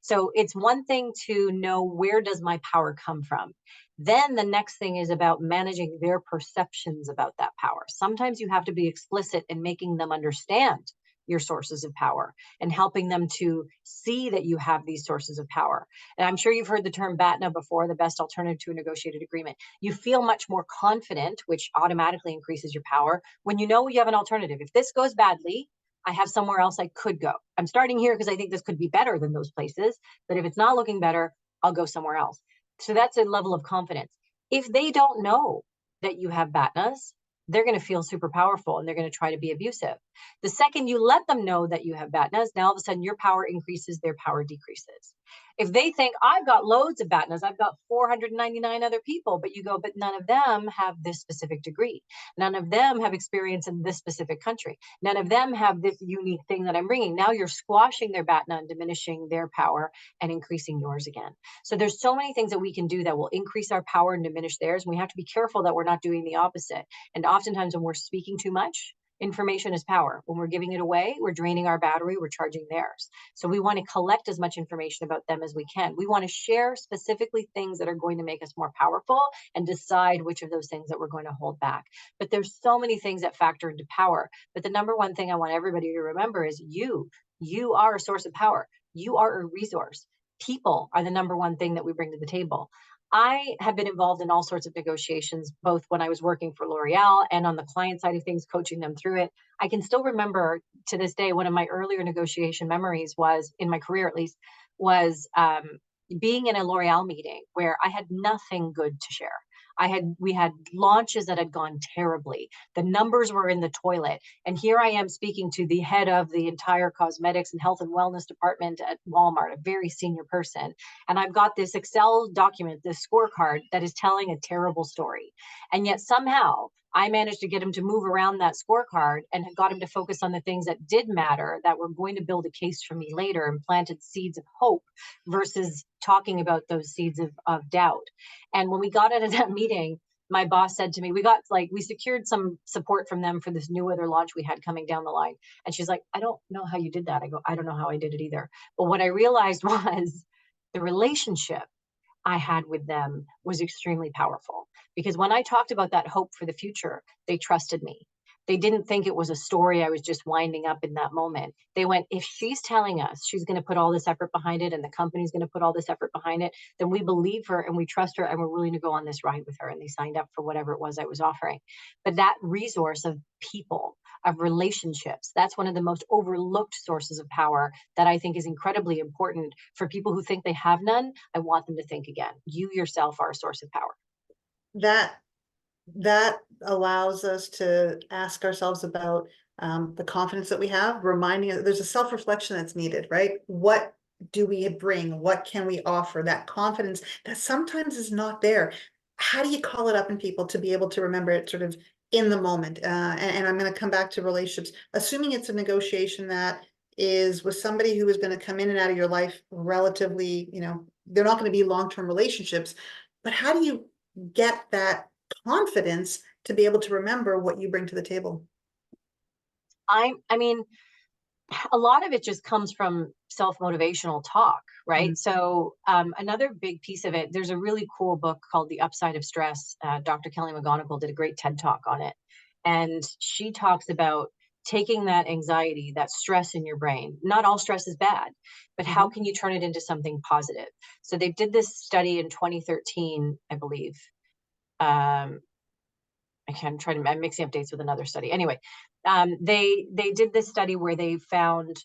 B: So it's one thing to know, where does my power come from? Then the next thing is about managing their perceptions about that power. Sometimes you have to be explicit in making them understand your sources of power and helping them to see that you have these sources of power. And I'm sure you've heard the term BATNA before, the best alternative to a negotiated agreement. You feel much more confident, which automatically increases your power, when you know you have an alternative. If this goes badly, I have somewhere else I could go. I'm starting here because I think this could be better than those places. But if it's not looking better, I'll go somewhere else. So that's a level of confidence. If they don't know that you have BATNAs, they're going to feel super powerful and they're going to try to be abusive. The second you let them know that you have BATNAs, now all of a sudden your power increases, their power decreases. If they think, I've got loads of BATNAs, I've got 499 other people, but you go, but none of them have this specific degree. None of them have experience in this specific country. None of them have this unique thing that I'm bringing. Now you're squashing their BATNA and diminishing their power and increasing yours again. So there's so many things that we can do that will increase our power and diminish theirs. And we have to be careful that we're not doing the opposite. And oftentimes when we're speaking too much, information is power. When we're giving it away, we're draining our battery, we're charging theirs. So we want to collect as much information about them as we can. We want to share specifically things that are going to make us more powerful and decide which of those things that we're going to hold back. But there's so many things that factor into power. But the number one thing I want everybody to remember is you are a source of power. You are a resource. People are the number one thing that we bring to the table. I have been involved in all sorts of negotiations, both when I was working for L'Oreal and on the client side of things, coaching them through it. I can still remember to this day, one of my earlier negotiation memories was, in my career at least, was being in a L'Oreal meeting where I had nothing good to share. We had launches that had gone terribly. The numbers were in the toilet. And here I am speaking to the head of the entire cosmetics and health and wellness department at Walmart, a very senior person. And I've got this Excel document, this scorecard that is telling a terrible story. And yet somehow I managed to get him to move around that scorecard and got him to focus on the things that did matter, that were going to build a case for me later, and planted seeds of hope versus talking about those seeds of doubt. And when we got out of that meeting, my boss said to me, we secured some support from them for this new other launch we had coming down the line. And she's like, I don't know how you did that. I go, I don't know how I did it either. But what I realized was the relationship I had with them was extremely powerful, because when I talked about that hope for the future, they trusted me. They didn't think it was a story I was just winding up in that moment. They went, if she's telling us she's going to put all this effort behind it and the company's going to put all this effort behind it, then we believe her and we trust her and we're willing to go on this ride with her. And they signed up for whatever it was I was offering. But that resource of people, of relationships, that's one of the most overlooked sources of power that I think is incredibly important for people who think they have none. I want them to think again. You yourself are a source of power.
A: That allows us to ask ourselves about the confidence that we have, reminding us there's a self-reflection that's needed, right? What do we bring? What can we offer? That confidence that sometimes is not there. How do you call it up in people to be able to remember it sort of in the moment? And I'm going to come back to relationships, assuming it's a negotiation that is with somebody who is going to come in and out of your life relatively, they're not going to be long-term relationships, but how do you get that confidence to be able to remember what you bring to the table?
B: I mean, a lot of it just comes from self-motivational talk, right?
A: Mhm.
B: So another big piece of it, there's a really cool book called The Upside of Stress. Dr. Kelly McGonigal did a great TED talk on it. And she talks about taking that anxiety, that stress in your brain. Not all stress is bad, but how can you turn it into something positive? So they did this study in 2013, I believe. I'm mixing up dates with another study. Anyway, they did this study where they found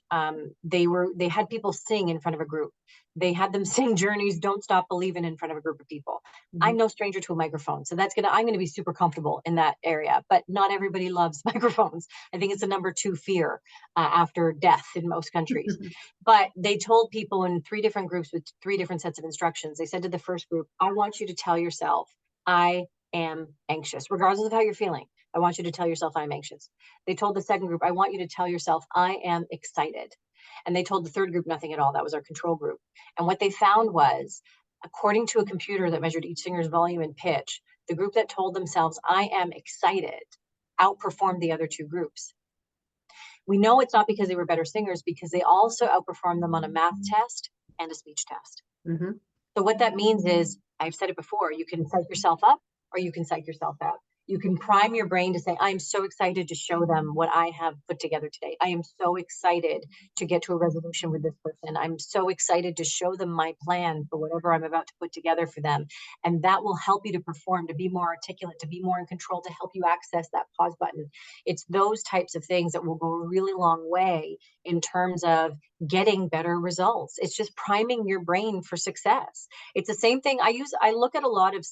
B: they had people sing in front of a group. They had them sing Journey's "Don't Stop Believing" in front of a group of people. I'm no stranger to a microphone, so I'm gonna be super comfortable in that area. But not everybody loves microphones. I think it's the number 2 fear after death in most countries. But they told people in 3 different groups with 3 different sets of instructions. They said to the first group, "I want you to tell yourself, I am anxious, regardless of how you're feeling. I want you to tell yourself I'm anxious." They told the second group, "I want you to tell yourself I am excited." And they told the third group nothing at all. That was our control group. And what they found was, according to a computer that measured each singer's volume and pitch, the group that told themselves I am excited outperformed the other 2 groups. We know it's not because they were better singers, because they also outperformed them on a math test and a speech test.
A: Mm-hmm.
B: So what that means is, I've said it before, you can psych yourself up or you can psych yourself out. You can prime your brain to say, I'm so excited to show them what I have put together today. I am so excited to get to a resolution with this person. I'm so excited to show them my plan for whatever I'm about to put together for them. And that will help you to perform, to be more articulate, to be more in control, to help you access that pause button. It's those types of things that will go a really long way in terms of getting better results. It's just priming your brain for success. It's the same thing I look at a lot of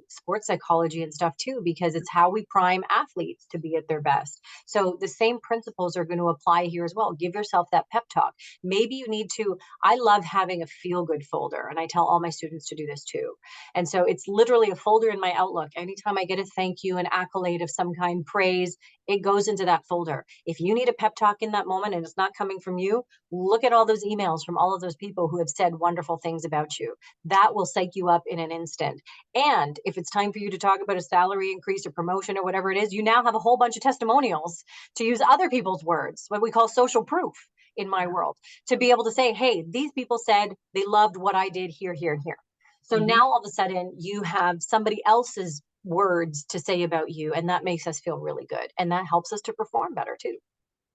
B: sports psychology and stuff too, because it's how we prime athletes to be at their best. So the same principles are going to apply here as well. Give yourself that pep talk. Maybe you need to, I love having a feel good folder, and I tell all my students to do this too. And so it's literally a folder in my Outlook. Anytime I get a thank you, an accolade of some kind, praise, it goes into that folder. If you need a pep talk in that moment and it's not coming from you, look at all those emails from all of those people who have said wonderful things about you. That will psych you up in an instant. And if it's time for you to talk about a salary increase or promotion or whatever it is, you now have a whole bunch of testimonials to use other people's words, what we call social proof in my world, to be able to say, hey, these people said they loved what I did here, here, and here. So now all of a sudden you have somebody else's words to say about you, and that makes us feel really good. And that helps us to perform better too.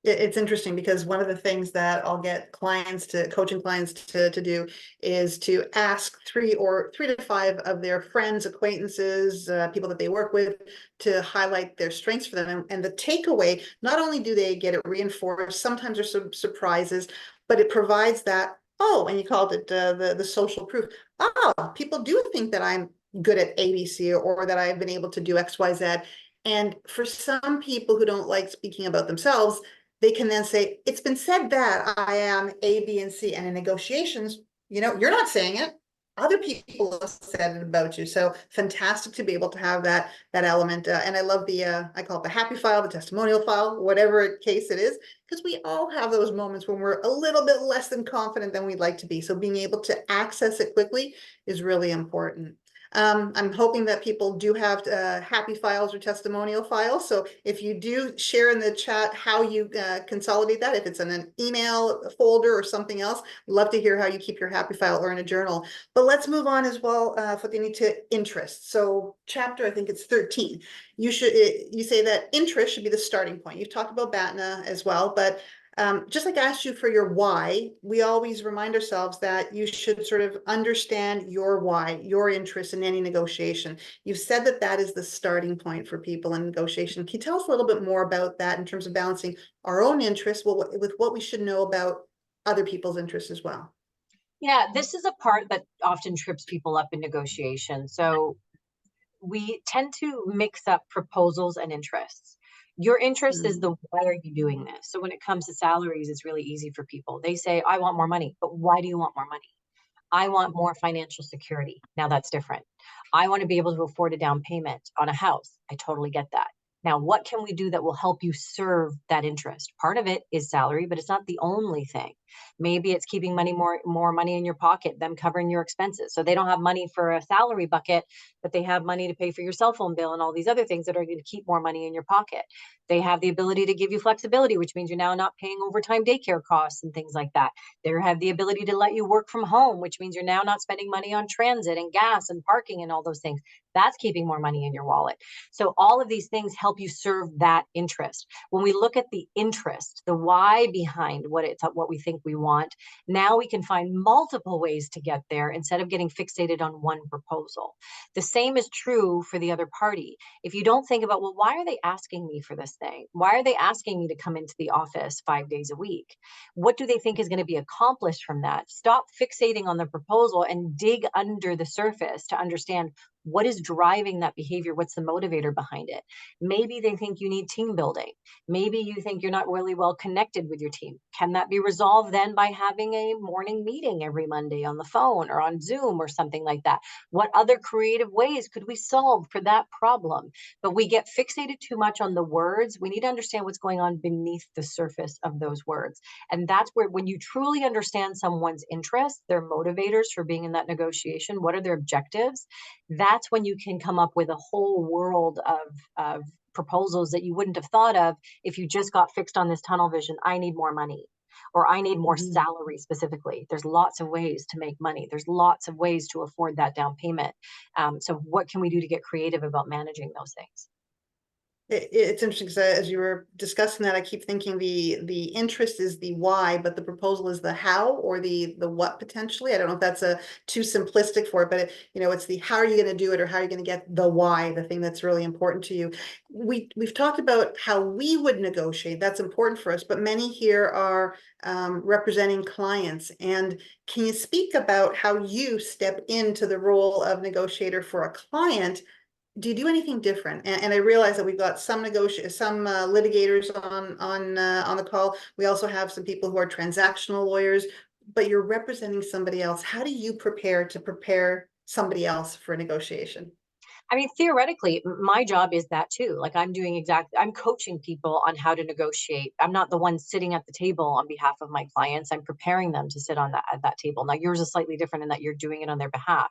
A: It's interesting because one of the things that I'll get coaching clients to do is to ask 3 to 5 of their friends, acquaintances, people that they work with, to highlight their strengths for them. And the takeaway, not only do they get it reinforced, sometimes there's some surprises, but it provides that, oh, and you called it the social proof. Oh, people do think that I'm good at ABC, or that I've been able to do XYZ. And for some people who don't like speaking about themselves, they can then say, it's been said that I am A, B, and C. And in negotiations, you're not saying it. Other people have said it about you. So fantastic to be able to have that element. And I love I call it the happy file, the testimonial file, whatever case it is, because we all have those moments when we're a little bit less than confident than we'd like to be. So being able to access it quickly is really important. I'm hoping that people do have happy files or testimonial files. So if you do share in the chat how you consolidate that, if it's in an email folder or something else, love to hear how you keep your happy file or in a journal. But let's move on as well, Fotini, to interest. So chapter, I think it's 13. You say that interest should be the starting point. You've talked about BATNA as well, but just like I asked you for your why, we always remind ourselves that you should sort of understand your why, your interest in any negotiation. You've said that that is the starting point for people in negotiation. Can you tell us a little bit more about that in terms of balancing our own interests with what we should know about other people's interests as well?
B: Yeah, this is a part that often trips people up in negotiation. So we tend to mix up proposals and interests. Your interest is the why are you doing this? So when it comes to salaries, it's really easy for people. They say, I want more money, but why do you want more money? I want more financial security. Now that's different. I want to be able to afford a down payment on a house. I totally get that. Now, what can we do that will help you serve that interest? Part of it is salary, but it's not the only thing. Maybe it's keeping more money in your pocket, them covering your expenses. So they don't have money for a salary bucket, but they have money to pay for your cell phone bill and all these other things that are going to keep more money in your pocket. They have the ability to give you flexibility, which means you're now not paying overtime daycare costs and things like that. They have the ability to let you work from home, which means you're now not spending money on transit and gas and parking and all those things. That's keeping more money in your wallet. So all of these things help you serve that interest. When we look at the interest, the why behind what we think we want, now we can find multiple ways to get there instead of getting fixated on one proposal. The same is true for the other party. If you don't think about, well, why are they asking me for this thing? Why are they asking me to come into the office 5 days a week? What do they think is going to be accomplished from that? Stop fixating on the proposal and dig under the surface to understand what is driving that behavior. What's the motivator behind it? Maybe they think you need team building. Maybe you think you're not really well connected with your team. Can that be resolved then by having a morning meeting every Monday on the phone or on Zoom or something like that? What other creative ways could we solve for that problem? But we get fixated too much on the words. We need to understand what's going on beneath the surface of those words. And that's where, when you truly understand someone's interests, their motivators for being in that negotiation, what are their objectives, that's when you can come up with a whole world of proposals that you wouldn't have thought of if you just got fixed on this tunnel vision. I need more money, or I need more salary specifically. There's lots of ways to make money. There's lots of ways to afford that down payment. So what can we do to get creative about managing those things?
A: It's interesting because as you were discussing that, I keep thinking the interest is the why, but the proposal is the how or the what potentially. I don't know if that's too simplistic for it, but it's the how are you going to do it or how are you going to get the why, the thing that's really important to you. We've talked about how we would negotiate. That's important for us, but many here are representing clients. And can you speak about how you step into the role of negotiator for a client? Do you do anything different? And I realize that we've got some litigators on the call. We also have some people who are transactional lawyers, but you're representing somebody else. How do you prepare somebody else for a negotiation?
B: I mean, theoretically, my job is that too. Like I'm coaching people on how to negotiate. I'm not the one sitting at the table on behalf of my clients. I'm preparing them to sit at that table. Now, yours is slightly different in that you're doing it on their behalf.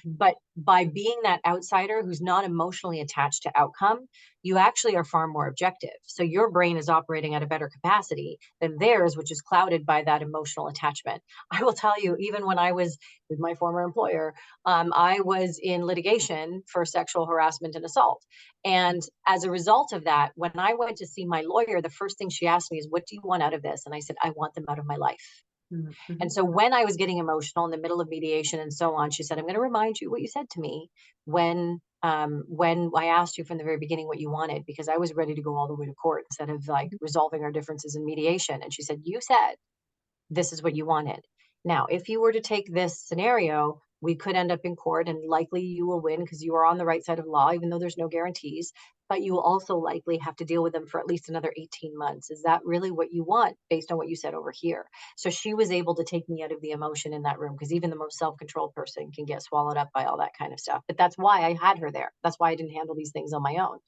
B: But by being that outsider who's not emotionally attached to outcome, you actually are far more objective. So your brain is operating at a better capacity than theirs, which is clouded by that emotional attachment. I will tell you, even when I was with my former employer, I was in litigation for sexual harassment and assault. And as a result of that, when I went to see my lawyer, the first thing she asked me is, what do you want out of this? And I said, I want them out of my life. And so when I was getting emotional in the middle of mediation and so on, she said, I'm going to remind you what you said to me when I asked you from the very beginning what you wanted, because I was ready to go all the way to court instead of like resolving our differences in mediation. And she said, you said this is what you wanted. Now, if you were to take this scenario, we could end up in court and likely you will win because you are on the right side of law, even though there's no guarantees, but you will also likely have to deal with them for at least another 18 months. Is that really what you want based on what you said over here? So she was able to take me out of the emotion in that room, because even the most self-controlled person can get swallowed up by all that kind of stuff. But that's why I had her there. That's why I didn't handle these things on my own.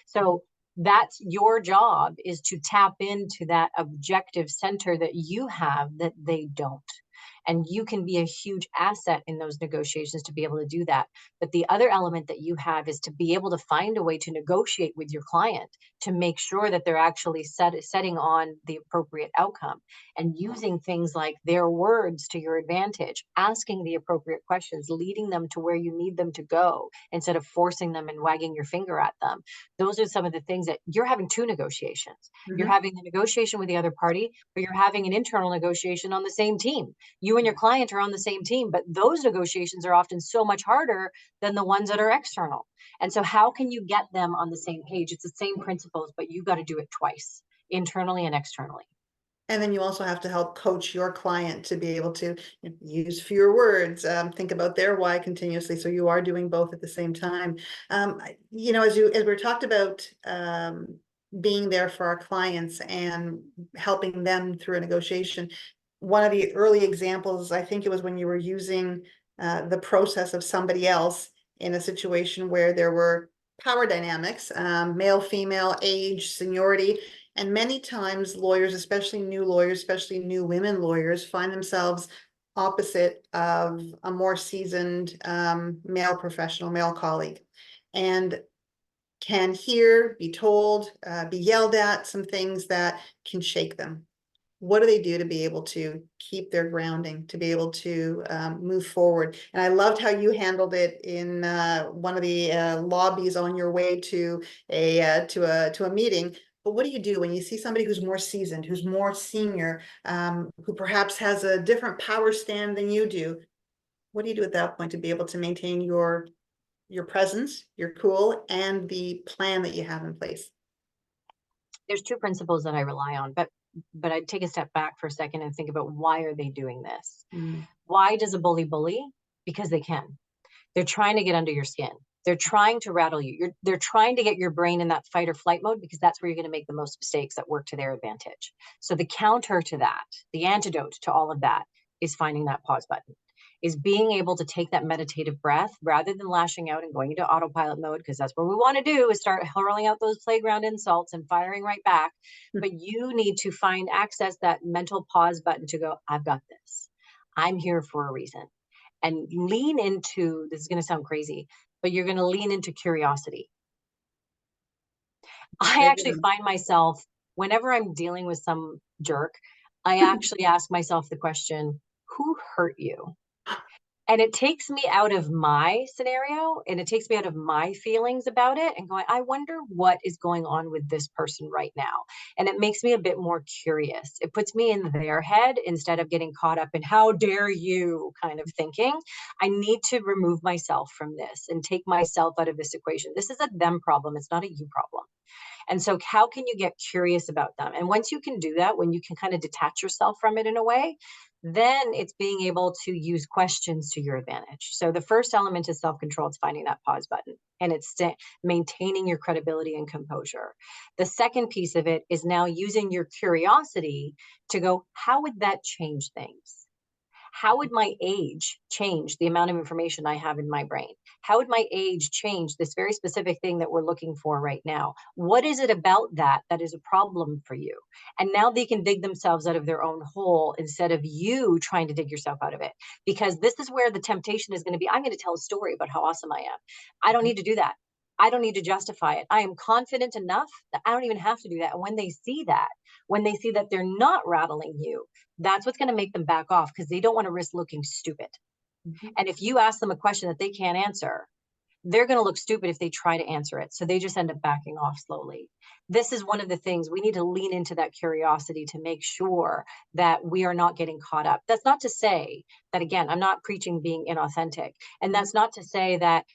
B: So that's your job, is to tap into that objective center that you have that they don't. And you can be a huge asset in those negotiations to be able to do that. But the other element that you have is to be able to find a way to negotiate with your client to make sure that they're actually setting on the appropriate outcome, and using things like their words to your advantage, asking the appropriate questions, leading them to where you need them to go instead of forcing them and wagging your finger at them. Those are some of the things that you're having two negotiations. You're having the negotiation with the other party, but you're having an internal negotiation on the same team. You and your client are on the same team, but those negotiations are often so much harder than the ones that are external. And so how can you get them on the same page? It's the same principles, but you've got to do it twice, internally and externally.
A: And then you also have to help coach your client to be able to use fewer words, think about their why continuously. So you are doing both at the same time. As we talked about being there for our clients and helping them through a negotiation, one of the early examples, I think it was when you were using the process of somebody else in a situation where there were power dynamics, male, female, age, seniority. And many times lawyers, especially new women lawyers, find themselves opposite of a more seasoned male professional, male colleague, and can hear, be told, be yelled at, some things that can shake them. What do they do to be able to keep their grounding, to be able to move forward? And I loved how you handled it in one of the lobbies on your way to a meeting. But what do you do when you see somebody who's more seasoned, who's more senior, who perhaps has a different power stand than you do? What do you do at that point to be able to maintain your presence, your cool, and the plan that you have in place?
B: There's two principles that I rely on, but I'd take a step back for a second and think about, why are they doing this? Why does a bully? Because they can. They're trying to get under your skin. They're trying to rattle you. They're trying to get your brain in that fight or flight mode, because that's where you're going to make the most mistakes that work to their advantage. So the counter to that, the antidote to all of that, is finding that pause button, is being able to take that meditative breath rather than lashing out and going into autopilot mode, because that's what we want to do, is start hurling out those playground insults and firing right back. But you need to access that mental pause button to go, I've got this. I'm here for a reason. And lean into, this is going to sound crazy, but you're going to lean into curiosity. I actually find myself, whenever I'm dealing with some jerk, I actually ask myself the question, who hurt you? And it takes me out of my scenario, and it takes me out of my feelings about it, and going, I wonder what is going on with this person right now. And it makes me a bit more curious. It puts me in their head instead of getting caught up in how dare you kind of thinking. I need to remove myself from this and take myself out of this equation. This is a them problem. It's not a you problem. And so how can you get curious about them? And once you can do that, when you can kind of detach yourself from it in a way, then it's being able to use questions to your advantage. So the first element is self-control. It's finding that pause button, and it's maintaining your credibility and composure. The second piece of it is now using your curiosity to go, how would that change things? How would my age change the amount of information I have in my brain? How would my age change this very specific thing that we're looking for right now? What is it about that is a problem for you? And now they can dig themselves out of their own hole instead of you trying to dig yourself out of it. Because this is where the temptation is going to be. I'm going to tell a story about how awesome I am. I don't need to do that. I don't need to justify it. I am confident enough that I don't even have to do that. And when they see that they're not rattling you, that's what's going to make them back off, because they don't want to risk looking stupid. And if you ask them a question that they can't answer, they're going to look stupid if they try to answer it. So they just end up backing off slowly. This is one of the things we need to lean into, that curiosity, to make sure that we are not getting caught up. That's not to say that, again, I'm not preaching being inauthentic. And that's not to say that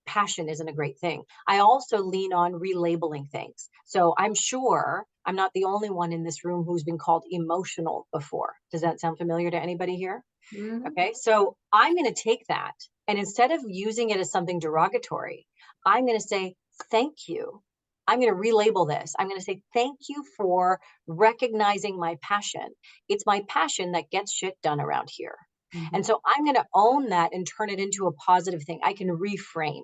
B: passion isn't a great thing. I also lean on relabeling things. So I'm sure I'm not the only one in this room who's been called emotional before. Does that sound familiar to anybody here? Okay, so I'm going to take that, and instead of using it as something derogatory, I'm going to say, thank you. I'm going to relabel this. I'm going to say, thank you for recognizing my passion. It's my passion that gets shit done around here. And so I'm going to own that and turn it into a positive thing. I can reframe.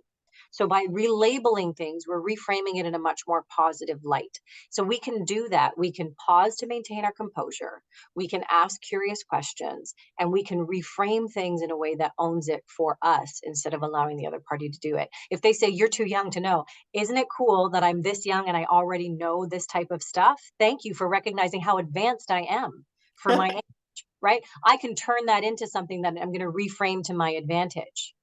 B: So by relabeling things, we're reframing it in a much more positive light. So we can do that. We can pause to maintain our composure. We can ask curious questions, and we can reframe things in a way that owns it for us instead of allowing the other party to do it. If they say, you're too young to know, isn't it cool that I'm this young and I already know this type of stuff? Thank you for recognizing how advanced I am for my age, right? I can turn that into something that I'm going to reframe to my advantage.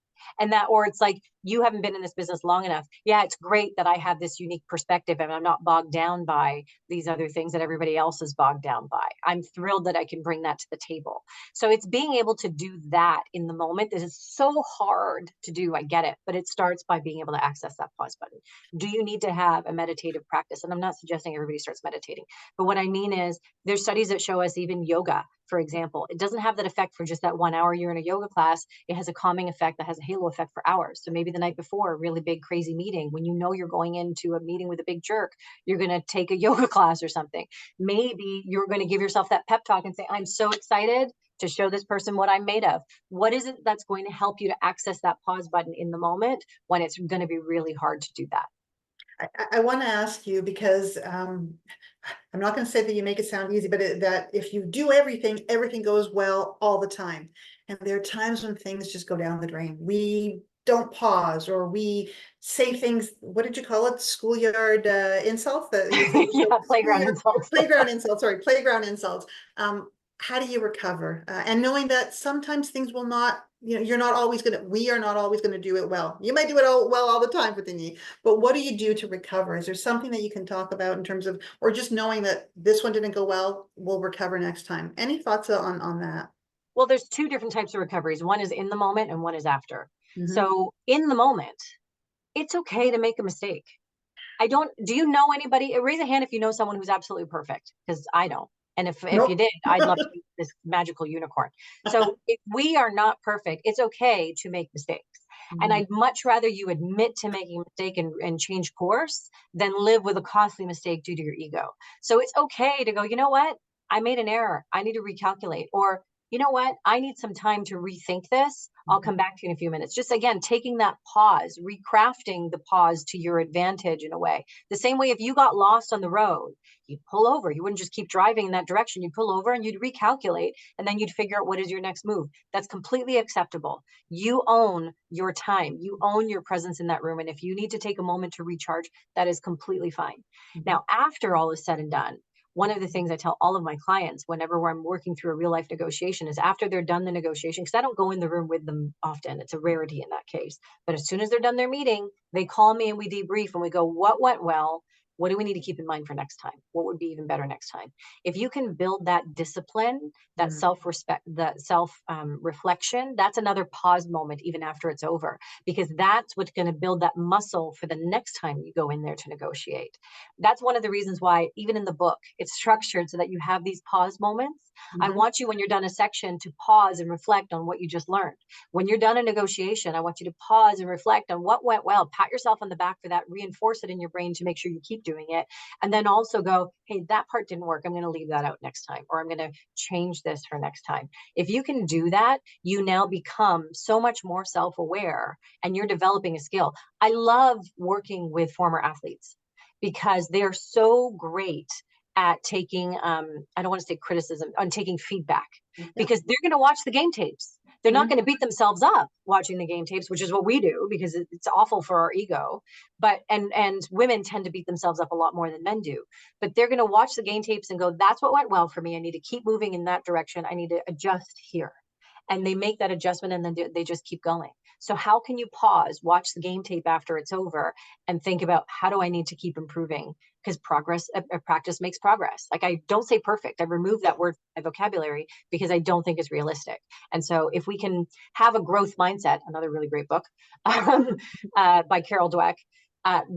B: And that, or it's like, you haven't been in this business long enough. Yeah, it's great that I have this unique perspective and I'm not bogged down by these other things that everybody else is bogged down by. I'm thrilled that I can bring that to the table. So it's being able to do that in the moment. This is so hard to do. I get it, but it starts by being able to access that pause button. Do you need to have a meditative practice? And I'm not suggesting everybody starts meditating, but what I mean is there's studies that show us even yoga, for example, it doesn't have that effect for just that 1 hour you're in a yoga class. It has a calming effect that has a halo effect for hours. So maybe the night before a really big, crazy meeting, when you know you're going into a meeting with a big jerk, you're going to take a yoga class or something. Maybe you're going to give yourself that pep talk and say, I'm so excited to show this person what I'm made of. What is it that's going to help you to access that pause button in the moment when it's going to be really hard to do that?
A: I want to ask you because I'm not going to say that you make it sound easy, but that if you do everything, everything goes well all the time. And there are times when things just go down the drain. We don't pause, or we say things, what did you call it? Schoolyard insults that you say,
B: Yeah, playground insults.
A: playground insults, sorry, playground insults. How do you recover? And knowing that sometimes things will not, you're not always going to, we are not always going to do it well. You might do it well all the time, Fotini, but what do you do to recover? Is there something that you can talk about in terms of, or just knowing that this one didn't go well, we'll recover next time? Any thoughts on that?
B: Well, there's two different types of recoveries. One is in the moment and one is after.
A: Mm-hmm.
B: So in the moment, it's okay to make a mistake. Do you know anybody, raise a hand if you know someone who's absolutely perfect, because I don't. And if you
A: Nope.
B: did, I'd love to be this magical unicorn. So if we are not perfect, it's okay to make mistakes. And
A: Mhm.
B: I'd much rather you admit to making a mistake and change course than live with a costly mistake due to your ego. So it's okay to go, you know what? I made an error. I need to recalculate. Or, you know what? I need some time to rethink this. I'll come back to you in a few minutes. Just again, taking that pause, recrafting the pause to your advantage in a way. The same way if you got lost on the road, you'd pull over. You wouldn't just keep driving in that direction. You'd pull over and you'd recalculate, and then you'd figure out what is your next move. That's completely acceptable. You own your time. You own your presence in that room. And if you need to take a moment to recharge, that is completely fine. Now, after all is said and done, one of the things I tell all of my clients whenever I'm working through a real life negotiation is after they're done the negotiation, because I don't go in the room with them often. It's a rarity in that case. But as soon as they're done their meeting, they call me and we debrief and we go, what went well? What do we need to keep in mind for next time? What would be even better next time? If you can build that discipline, that self-respect, that self-reflection, that's another pause moment even after it's over, because that's what's going to build that muscle for the next time you go in there to negotiate. That's one of the reasons why even in the book, it's structured so that you have these pause moments. I want you, when you're done a section, to pause and reflect on what you just learned. When you're done a negotiation, I want you to pause and reflect on what went well. Pat yourself on the back for that, reinforce it in your brain to make sure you keep doing it. And then also go, hey, that part didn't work. I'm going to leave that out next time, or I'm going to change this for next time. If you can do that, you now become so much more self-aware and you're developing a skill. I love working with former athletes because they are so great at taking, I don't want to say criticism, on taking feedback, because they're going to watch the game tapes. They're not going to beat themselves up watching the game tapes, which is what we do because it's awful for our ego. But and women tend to beat themselves up a lot more than men do. But they're going to watch the game tapes and go, that's what went well for me. I need to keep moving in that direction. I need to adjust here. And they make that adjustment and then they just keep going. So how can you pause, watch the game tape after it's over, and think about, how do I need to keep improving? Because practice makes progress. Like, I don't say perfect. I remove that word from my vocabulary because I don't think it's realistic. And so if we can have a growth mindset, another really great book by Carol Dweck,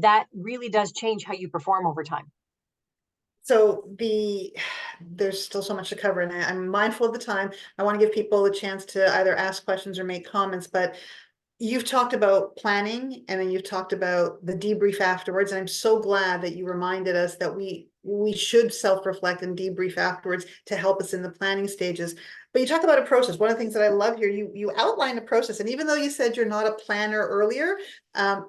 B: that really does change how you perform over time.
A: So there's still so much to cover, and I'm mindful of the time. I want to give people a chance to either ask questions or make comments, but you've talked about planning, and then you've talked about the debrief afterwards. And I'm so glad that you reminded us that we should self-reflect and debrief afterwards to help us in the planning stages. But you talk about a process. One of the things that I love here, you outline a process. And even though you said you're not a planner earlier,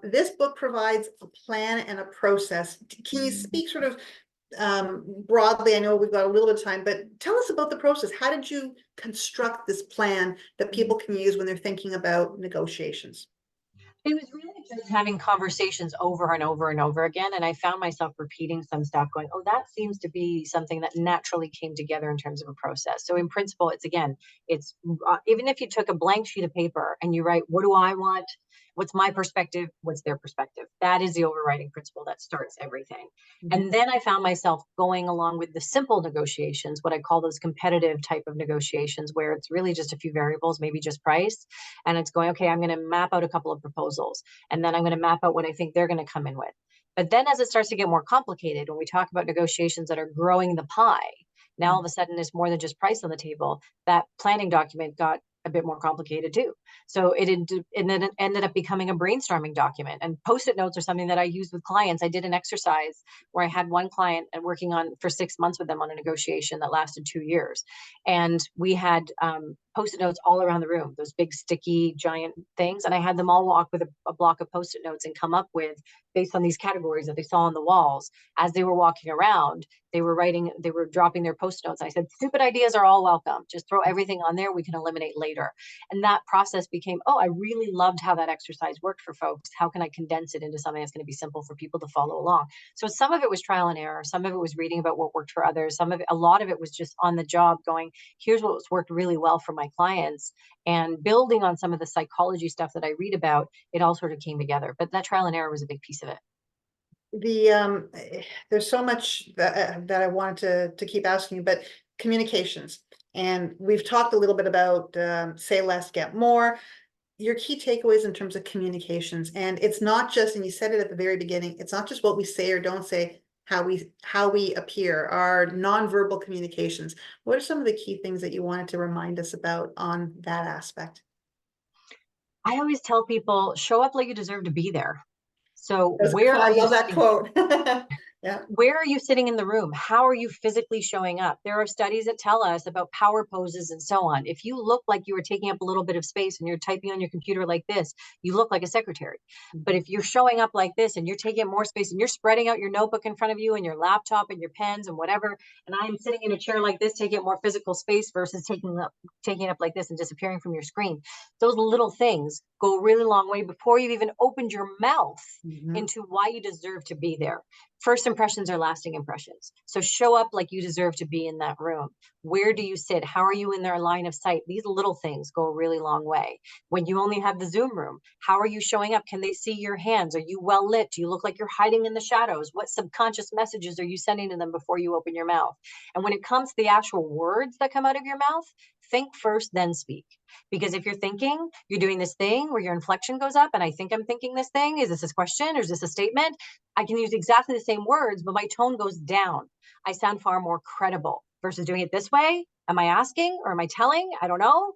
A: this book provides a plan and a process. Can you speak sort of broadly? I know we've got a little bit of time, but tell us about the process. How did you construct this plan that people can use when they're thinking about negotiations?
B: It was really just having conversations over and over and over again. And I found myself repeating some stuff going, oh, that seems to be something that naturally came together in terms of a process. So in principle, it's again, it's even if you took a blank sheet of paper and you write, what do I want? What's my perspective? What's their perspective? That is the overriding principle that starts everything. And then I found myself going along with the simple negotiations, what I call those competitive type of negotiations, where it's really just a few variables, maybe just price. And it's going, okay, I'm going to map out a couple of proposals, and then I'm going to map out what I think they're going to come in with. But then as it starts to get more complicated, when we talk about negotiations that are growing the pie, now all of a sudden it's more than just price on the table. That planning document got a bit more complicated too. So it ended up becoming a brainstorming document, and post-it notes are something that I use with clients. I did an exercise where I had one client and working on for 6 months with them on a negotiation that lasted 2 years. And we had post-it notes all around the room, those big sticky giant things. And I had them all walk with a block of post-it notes and come up with, based on these categories that they saw on the walls, as they were walking around, they were dropping their post-it notes. I said, stupid ideas are all welcome. Just throw everything on there. We can eliminate later. And that process became, oh, I really loved how that exercise worked for folks. How can I condense it into something that's going to be simple for people to follow along? So some of it was trial and error. Some of it was reading about what worked for others. A lot of it was just on the job going, here's what's worked really well for my clients, and building on some of the psychology stuff that I read about. It all sort of came together, but that trial and error was a big piece of it.
A: There's so much that I wanted to keep asking you, but communications, and we've talked a little bit about say less, get more. Your key takeaways in terms of communications, and it's not just, and you said it at the very beginning, it's not just what we say or don't say, how we appear, our nonverbal communications. What are some of the key things that you wanted to remind us about on that aspect?
B: I always tell people, show up like you deserve to be there. So where
A: I
B: are you
A: love that
B: sitting?
A: quote. Yeah.
B: Where are you sitting in the room? How are you physically showing up? There are studies that tell us about power poses and so on. If you look like you are taking up a little bit of space and you're typing on your computer like this, you look like a secretary. But if you're showing up like this and you're taking up more space and you're spreading out your notebook in front of you and your laptop and your pens and whatever, and I'm sitting in a chair like this, taking up more physical space versus taking it up like this and disappearing from your screen, those little things go a really long way before you've even opened your mouth into why you deserve to be there. First impressions are lasting impressions. So show up like you deserve to be in that room. Where do you sit? How are you in their line of sight? These little things go a really long way. When you only have the Zoom room, how are you showing up? Can they see your hands? Are you well lit? Do you look like you're hiding in the shadows? What subconscious messages are you sending to them before you open your mouth? And when it comes to the actual words that come out of your mouth, think first, then speak. Because if you're thinking, you're doing this thing where your inflection goes up, and I think I'm thinking this thing, is this a question or is this a statement? I can use exactly the same words, but my tone goes down. I sound far more credible versus doing it this way. Am I asking or am I telling? I don't know.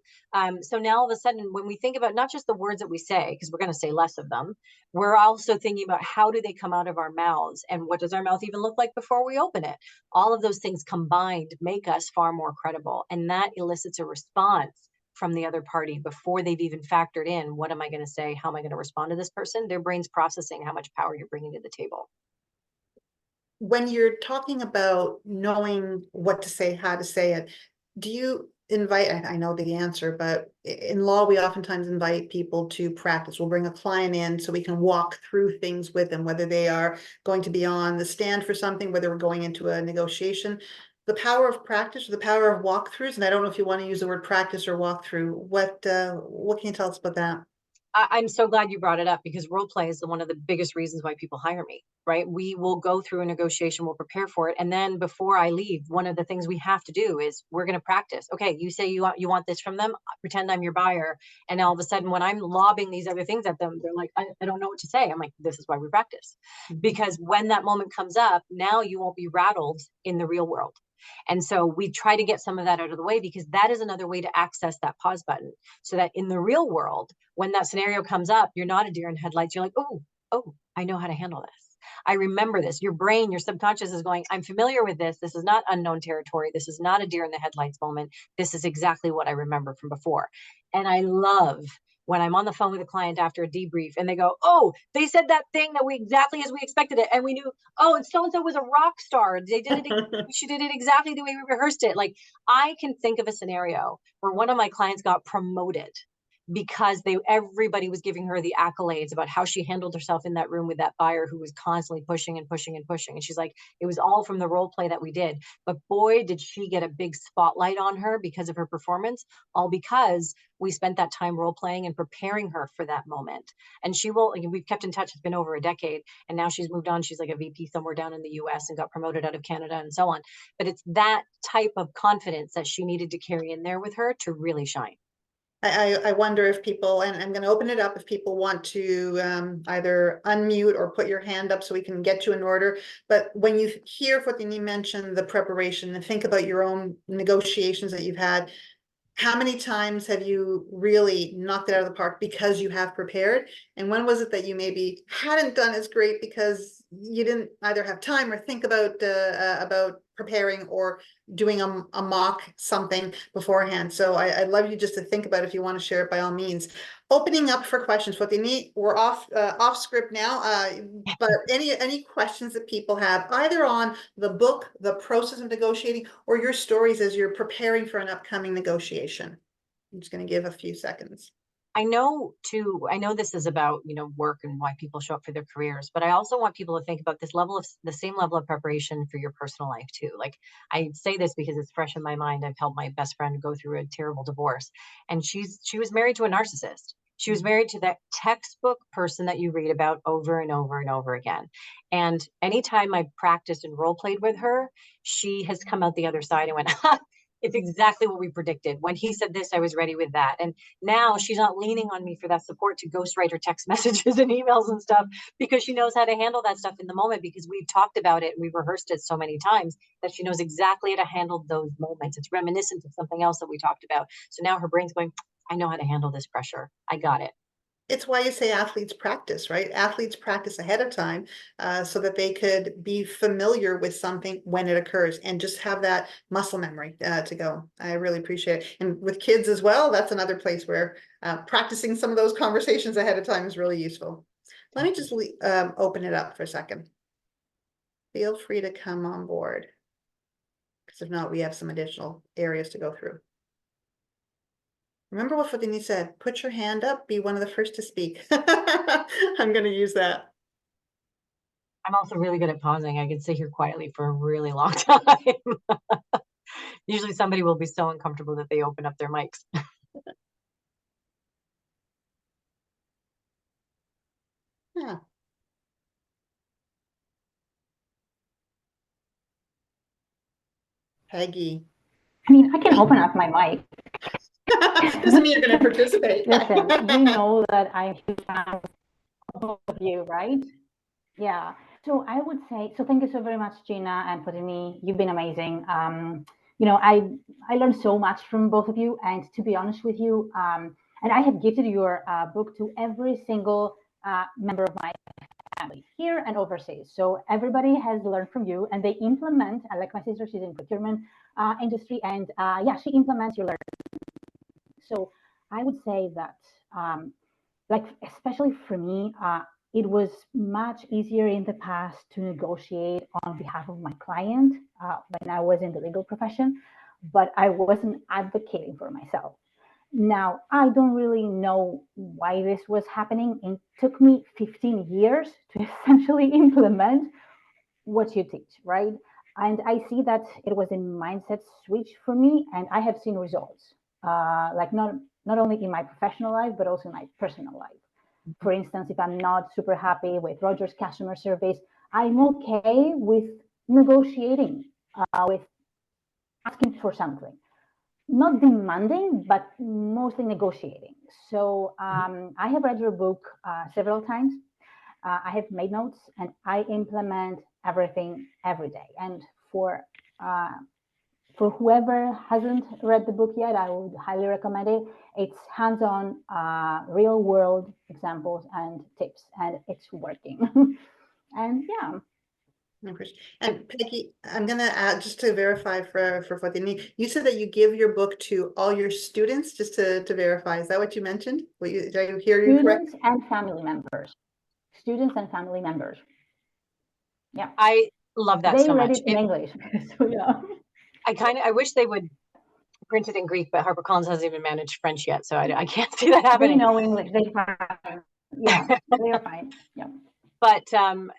B: So now all of a sudden, when we think about not just the words that we say, because we're going to say less of them, we're also thinking about how do they come out of our mouths and what does our mouth even look like before we open it? All of those things combined make us far more credible. And that elicits a response from the other party before they've even factored in, what am I going to say? How am I going to respond to this person? Their brain's processing how much power you're bringing to the table.
A: When you're talking about knowing what to say, how to say it, do you invite, I know the answer, but in law, we oftentimes invite people to practice. We'll bring a client in so we can walk through things with them, whether they are going to be on the stand for something, whether we're going into a negotiation. The power of practice or the power of walkthroughs, and I don't know if you want to use the word practice or walkthrough. What can you tell us about that?
B: I'm so glad you brought it up, because role play is one of the biggest reasons why people hire me, right? We will go through a negotiation, we'll prepare for it. And then before I leave, one of the things we have to do is we're going to practice. Okay, you say you want this from them, pretend I'm your buyer. And all of a sudden, when I'm lobbing these other things at them, they're like, I don't know what to say. I'm like, this is why we practice. Because when that moment comes up, now you won't be rattled in the real world. And so we try to get some of that out of the way, because that is another way to access that pause button, so that in the real world, when that scenario comes up, you're not a deer in headlights. You're like, oh, I know how to handle this. I remember this. Your brain, your subconscious is going, I'm familiar with this. This is not unknown territory. This is not a deer in the headlights moment. This is exactly what I remember from before. And I love when I'm on the phone with a client after a debrief and they go, oh, they said that thing that we exactly as we expected it. And we knew, oh, and so-and-so was a rock star. They did it. She did it exactly the way we rehearsed it. Like, I can think of a scenario where one of my clients got promoted because everybody was giving her the accolades about how she handled herself in that room with that buyer who was constantly pushing and pushing and pushing. And she's like, it was all from the role play that we did. But boy, did she get a big spotlight on her because of her performance, all because we spent that time role playing and preparing her for that moment. And we've kept in touch. It's been over a decade. And now she's moved on. She's like a VP somewhere down in the US and got promoted out of Canada and so on. But it's that type of confidence that she needed to carry in there with her to really shine.
A: I wonder if people, and I'm going to open it up, if people want to either unmute or put your hand up so we can get you in order. But when you hear Fotini mention the preparation and think about your own negotiations that you've had, how many times have you really knocked it out of the park because you have prepared? And when was it that you maybe hadn't done as great because you didn't either have time or think about preparing or doing a mock something beforehand? So I'd love you just to think about it. If you want to share it, by all means. Opening up for questions. What they need, we're off script now, but any questions that people have either on the book, the process of negotiating, or your stories as you're preparing for an upcoming negotiation. I'm just going to give a few seconds.
B: I know this is about, work and why people show up for their careers, but I also want people to think about the same level of preparation for your personal life too. Like, I say this because it's fresh in my mind. I've helped my best friend go through a terrible divorce, and she was married to a narcissist. She was married to that textbook person that you read about over and over and over again. And anytime I practiced and role played with her, she has come out the other side and went, ha, it's exactly what we predicted. When he said this, I was ready with that. And now she's not leaning on me for that support to ghostwrite her text messages and emails and stuff, because she knows how to handle that stuff in the moment, because we've talked about it and we've rehearsed it so many times that she knows exactly how to handle those moments. It's reminiscent of something else that we talked about. So now her brain's going, I know how to handle this pressure. I got it.
A: It's why you say athletes practice, right? Athletes practice ahead of time so that they could be familiar with something when it occurs and just have that muscle memory to go. I really appreciate it. And with kids as well, that's another place where practicing some of those conversations ahead of time is really useful. Let me just open it up for a second. Feel free to come on board, because if not, we have some additional areas to go through. Remember what Fotini said, put your hand up, be one of the first to speak. I'm going to use that.
B: I'm also really good at pausing. I can sit here quietly for a really long time. Usually somebody will be so uncomfortable that they open up their mics.
A: Yeah. Peggy.
C: I mean, I can open up my mic.
A: Doesn't mean you're going to participate.
C: Listen, you know that I'm a fan of you, right? Yeah. So I would say, so thank you so very much, Gina and Fotini. You've been amazing. I learned so much from both of you, and to be honest with you, and I have gifted your book to every single member of my family here and overseas. So everybody has learned from you, and they implement. Like my sister, she's in procurement industry, and yeah, she implements your learning. So I would say that, like, especially for me, it was much easier in the past to negotiate on behalf of my client when I was in the legal profession, but I wasn't advocating for myself. Now, I don't really know why this was happening. It took me 15 years to essentially implement what you teach, right? And I see that it was a mindset switch for me, and I have seen results, like not only in my professional life, but also in my personal life. For instance, if I'm not super happy with Rogers customer service, I'm okay with negotiating, with asking for something, not demanding, but mostly negotiating. So I have read your book several times. I have made notes, and I implement everything every day. And for whoever hasn't read the book yet, I would highly recommend it. It's hands-on, real-world examples and tips, and it's working. And yeah.
A: And Peggy, I'm gonna add, just to verify for Fotini, you said that you give your book to all your students, just to verify. Is that what you mentioned? Did I hear you correct?
C: Students and family members. Students and family members. Yeah.
B: I love that
C: They
B: so
C: read
B: much.
C: it in English. So yeah.
B: I wish they would print it in Greek, but HarperCollins hasn't even managed French yet, so I can't see that
C: They
B: happening.
C: know English. They fine. Yeah, they are fine. Yeah.
B: But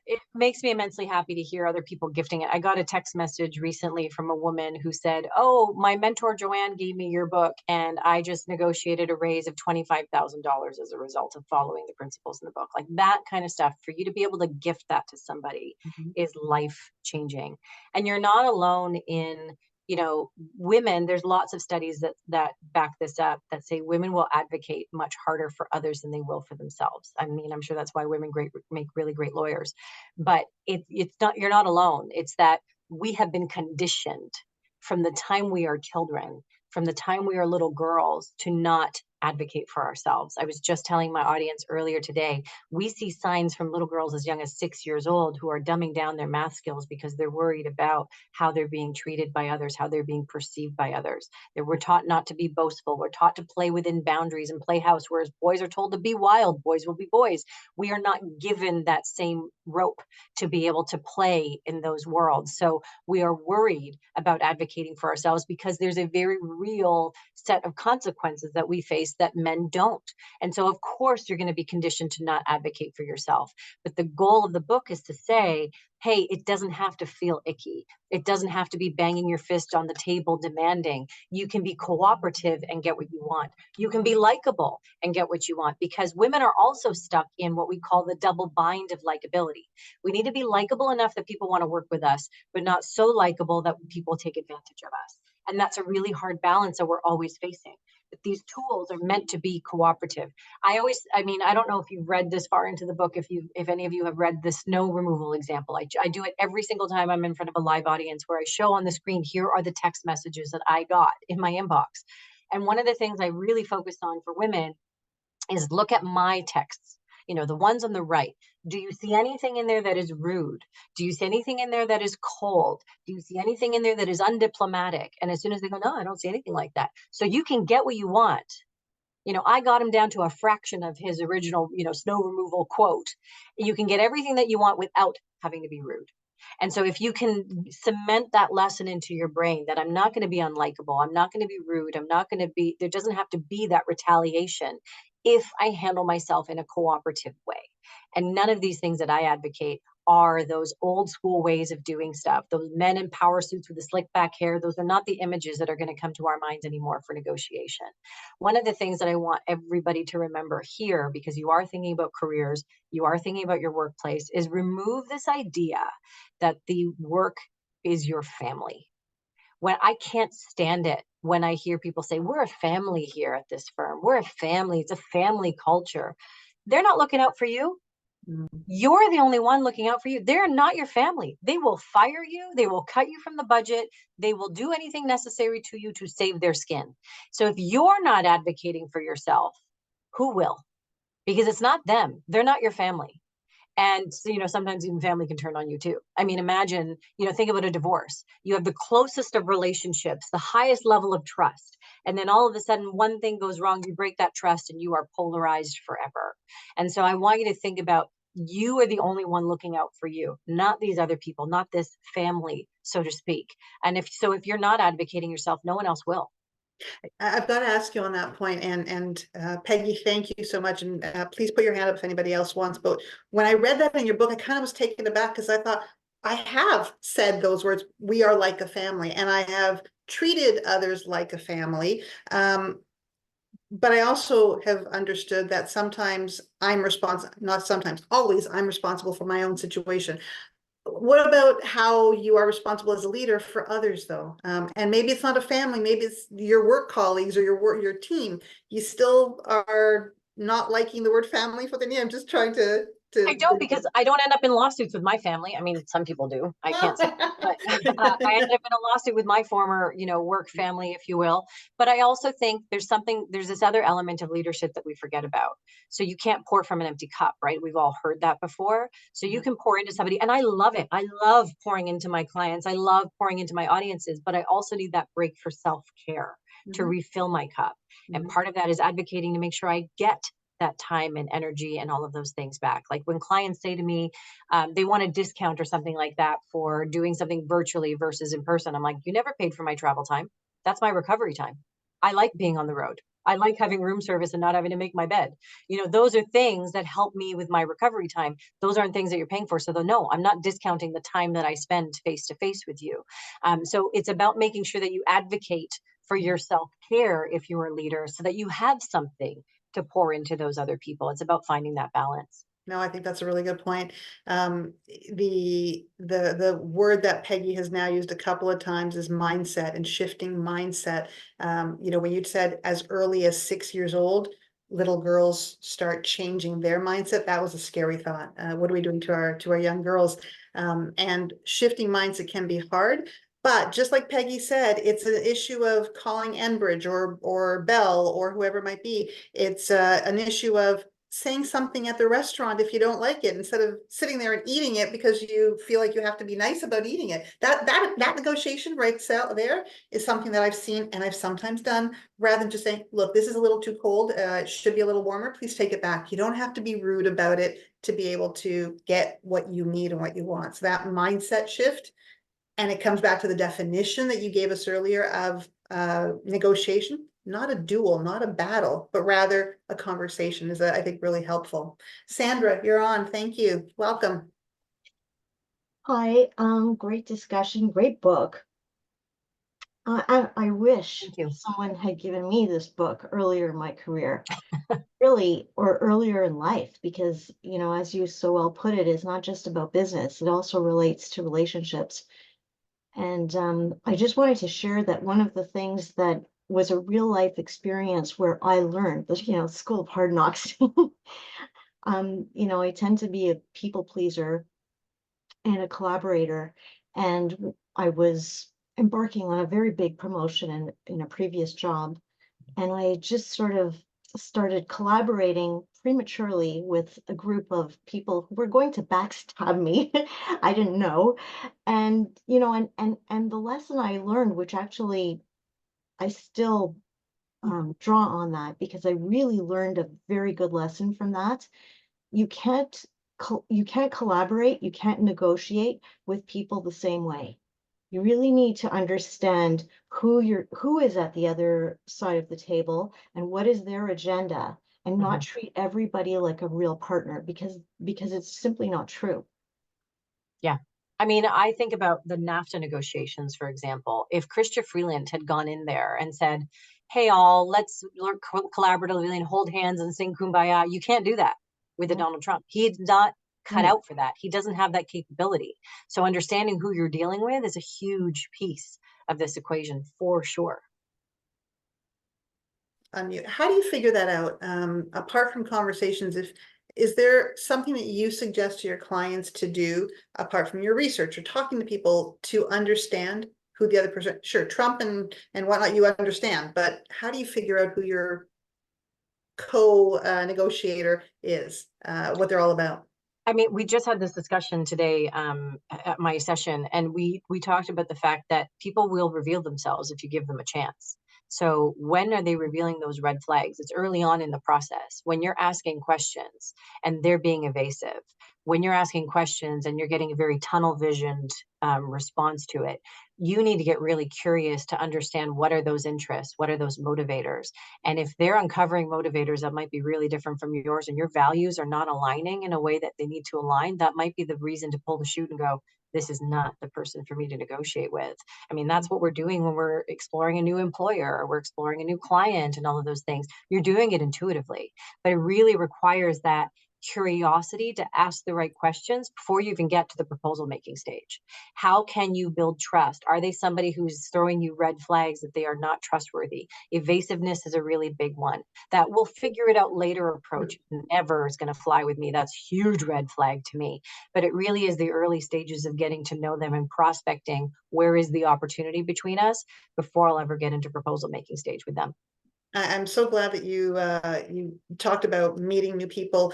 B: it makes me immensely happy to hear other people gifting it. I got a text message recently from a woman who said, "Oh, my mentor Joanne gave me your book, and I just negotiated a raise of $25,000 as a result of following the principles in the book." Like that kind of stuff, for you to be able to gift that to somebody is life changing. And you're not alone in, women. There's lots of studies that back this up, that say women will advocate much harder for others than they will for themselves. I mean, I'm sure that's why women make really great lawyers, but it's not, you're not alone. It's that we have been conditioned from the time we are children, from the time we are little girls, to not advocate for ourselves. I was just telling my audience earlier today, we see signs from little girls as young as 6 years old who are dumbing down their math skills because they're worried about how they're being treated by others, how they're being perceived by others. We're taught not to be boastful. We're taught to play within boundaries and play house, whereas boys are told to be wild. Boys will be boys. We are not given that same rope to be able to play in those worlds. So we are worried about advocating for ourselves because there's a very real set of consequences that we face that men don't. And so, of course, you're going to be conditioned to not advocate for yourself. But the goal of the book is to say, hey, it doesn't have to feel icky. It doesn't have to be banging your fist on the table demanding. You can be cooperative and get what you want. You can be likable and get what you want, because women are also stuck in what we call the double bind of likability. We need to be likable enough that people want to work with us, but not so likable that people take advantage of us. And that's a really hard balance that we're always facing. But these tools are meant to be cooperative. I don't know if you've read this far into the book, if any of you have read the snow removal example. I do it every single time I'm in front of a live audience, where I show on the screen, here are the text messages that I got in my inbox. And one of the things I really focus on for women is look at my texts, the ones on the right. Do you see anything in there that is rude? Do you see anything in there that is cold? Do you see anything in there that is undiplomatic? And as soon as they go, no, I don't see anything like that. So you can get what you want. I got him down to a fraction of his original, snow removal quote. You can get everything that you want without having to be rude. And so if you can cement that lesson into your brain, that I'm not going to be unlikable, I'm not going to be rude, there doesn't have to be that retaliation if I handle myself in a cooperative way. And none of these things that I advocate are those old school ways of doing stuff. Those men in power suits with the slick back hair, those are not the images that are going to come to our minds anymore for negotiation. One of the things that I want everybody to remember here, because you are thinking about careers, you are thinking about your workplace, is remove this idea that the work is your family. When I can't stand it when I hear people say, we're a family here at this firm. We're a family. It's a family culture. They're not looking out for you. You're the only one looking out for you. They're not your family. They will fire you. They will cut you from the budget. They will do anything necessary to you to save their skin. So if you're not advocating for yourself, who will? Because it's not them. They're not your family. And, sometimes even family can turn on you too. I mean, imagine, think about a divorce. You have the closest of relationships, the highest level of trust. And then all of a sudden, one thing goes wrong, you break that trust and you are polarized forever. And so I want you to think about, you are the only one looking out for you, not these other people, not this family, so to speak. And if you're not advocating yourself, no one else will.
A: I've got to ask you on that point, and Peggy, thank you so much. And please put your hand up if anybody else wants. But when I read that in your book, I kind of was taken aback, because I thought, I have said those words, we are like a family, and I have treated others like a family. But I also have understood that sometimes I'm responsible, not sometimes, always I'm responsible for my own situation. What about how you are responsible as a leader for others, though? And maybe it's not a family, maybe it's your work colleagues or your team. You still are not liking the word family for the name. I'm just trying to
B: I don't, because I don't end up in lawsuits with my family. I mean, some people do. I can't say, but I ended up in a lawsuit with my former, work family, if you will. But I also think there's this other element of leadership that we forget about. So you can't pour from an empty cup, right? We've all heard that before. So you can pour into somebody, and I love it. I love pouring into my clients. I love pouring into my audiences, but I also need that break for self-care to refill my cup. And part of that is advocating to make sure I get that time and energy and all of those things back. Like when clients say to me, they want a discount or something like that for doing something virtually versus in person. I'm like, you never paid for my travel time. That's my recovery time. I like being on the road. I like having room service and not having to make my bed. Those are things that help me with my recovery time. Those aren't things that you're paying for. So no, I'm not discounting the time that I spend face to face with you. So it's about making sure that you advocate for your self-care if you're a leader, so that you have something to pour into those other people. It's about finding that balance.
A: No, I think that's a really good point. The word that Peggy has now used a couple of times is mindset and shifting mindset. When you said as early as 6 years old, little girls start changing their mindset, that was a scary thought. What are we doing to our young girls? And shifting mindset can be hard. But just like Peggy said, it's an issue of calling Enbridge or Bell or whoever it might be. It's an issue of saying something at the restaurant if you don't like it, instead of sitting there and eating it because you feel like you have to be nice about eating it. That negotiation right there is something that I've seen and I've sometimes done, rather than just saying, look, this is a little too cold. It should be a little warmer. Please take it back. You don't have to be rude about it to be able to get what you need and what you want. So that mindset shift. And it comes back to the definition that you gave us earlier of negotiation, not a duel, not a battle, but rather a conversation is, I think, really helpful. Sandra, you're on. Thank you. Welcome.
D: Hi, great discussion, great book. I wish someone had given me this book earlier in my career, really, or earlier in life, because, as you so well put it, it's not just about business. It also relates to relationships. And I just wanted to share that one of the things that was a real life experience where I learned that, school of hard knocks. I tend to be a people pleaser and a collaborator. And I was embarking on a very big promotion in a previous job. And I just sort of started collaborating prematurely with a group of people who were going to backstab me. I didn't know. And, and the lesson I learned, which actually I still draw on that, because I really learned a very good lesson from that. You can't collaborate, you can't negotiate with people the same way. You really need to understand who is at the other side of the table and what is their agenda, and not treat everybody like a real partner, because it's simply not true.
B: Yeah. I mean, I think about the NAFTA negotiations, for example. If Chrystia Freeland had gone in there and said, hey, all, let's work collaboratively and hold hands and sing Kumbaya, you can't do that with a Donald Trump. He's not cut out for that. He doesn't have that capability. So understanding who you're dealing with is a huge piece of this equation, for sure.
A: How do you figure that out? Apart from conversations, is there something that you suggest to your clients to do, apart from your research or talking to people, to understand who the other person, sure, Trump and whatnot, you understand, but how do you figure out who your co-negotiator is, what they're all about?
B: I mean, we just had this discussion today at my session, and we talked about the fact that people will reveal themselves if you give them a chance. So when are they revealing those red flags? It's early on in the process, when you're asking questions and they're being evasive, when you're asking questions and you're getting a very tunnel visioned response to it. You need to get really curious to understand, what are those interests? What are those motivators? And if they're uncovering motivators that might be really different from yours, and your values are not aligning in a way that they need to align, that might be the reason to pull the chute and go, this is not the person for me to negotiate with. I mean, that's what we're doing when we're exploring a new employer or we're exploring a new client and all of those things. You're doing it intuitively, but it really requires that curiosity to ask the right questions before you even get to the proposal making stage. How can you build trust? Are they somebody who's throwing you red flags that they are not trustworthy? Evasiveness is a really big one. That we'll figure it out later approach never is going to fly with me. That's huge red flag to me. But it really is the early stages of getting to know them and prospecting where is the opportunity between us before I'll ever get into proposal making stage with them.
A: I'm so glad that you talked about meeting new people.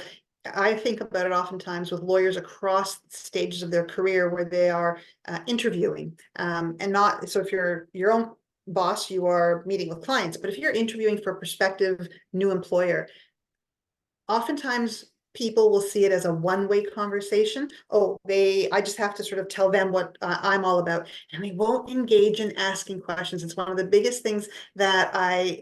A: I think about it oftentimes with lawyers across stages of their career where they are interviewing, and not, so if you're your own boss, you are meeting with clients, but if you're interviewing for a prospective new employer, oftentimes people will see it as a one-way conversation. Oh, I just have to sort of tell them what I'm all about, and they won't engage in asking questions. It's one of the biggest things that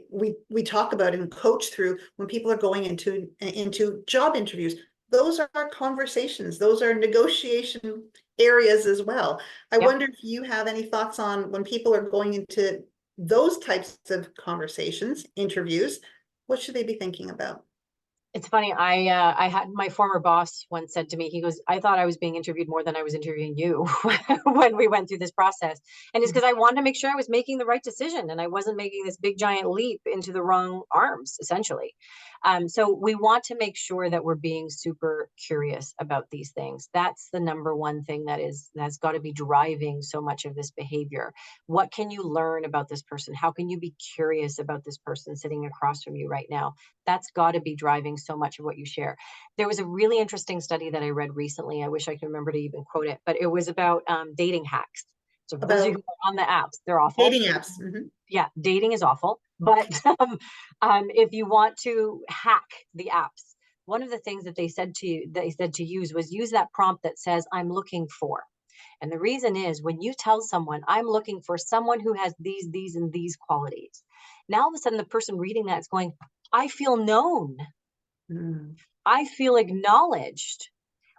A: we talk about and coach through when people are going into job interviews. Those are conversations. Those are negotiation areas as well. I wonder if you have any thoughts on when people are going into those types of conversations, interviews, what should they be thinking about?
B: It's funny. I had my former boss once said to me, he goes, I thought I was being interviewed more than I was interviewing you when we went through this process. And it's because I wanted to make sure I was making the right decision and I wasn't making this big giant leap into the wrong arms, essentially. So we want to make sure that we're being super curious about these things. That's the number one thing that's got to be driving so much of this behavior. What can you learn about this person? How can you be curious about this person sitting across from you right now? That's got to be driving so much of what you share. There was a really interesting study that I read recently. I wish I could remember to even quote it, but it was about dating hacks. So for those of you who are on the apps, they're awful.
A: Dating apps.
B: Yeah, dating is awful. But if you want to hack the apps, one of the things that they said to use was use that prompt that says, I'm looking for. And the reason is when you tell someone, I'm looking for someone who has these, and these qualities, now all of a sudden the person reading that is going, I feel known. I feel acknowledged.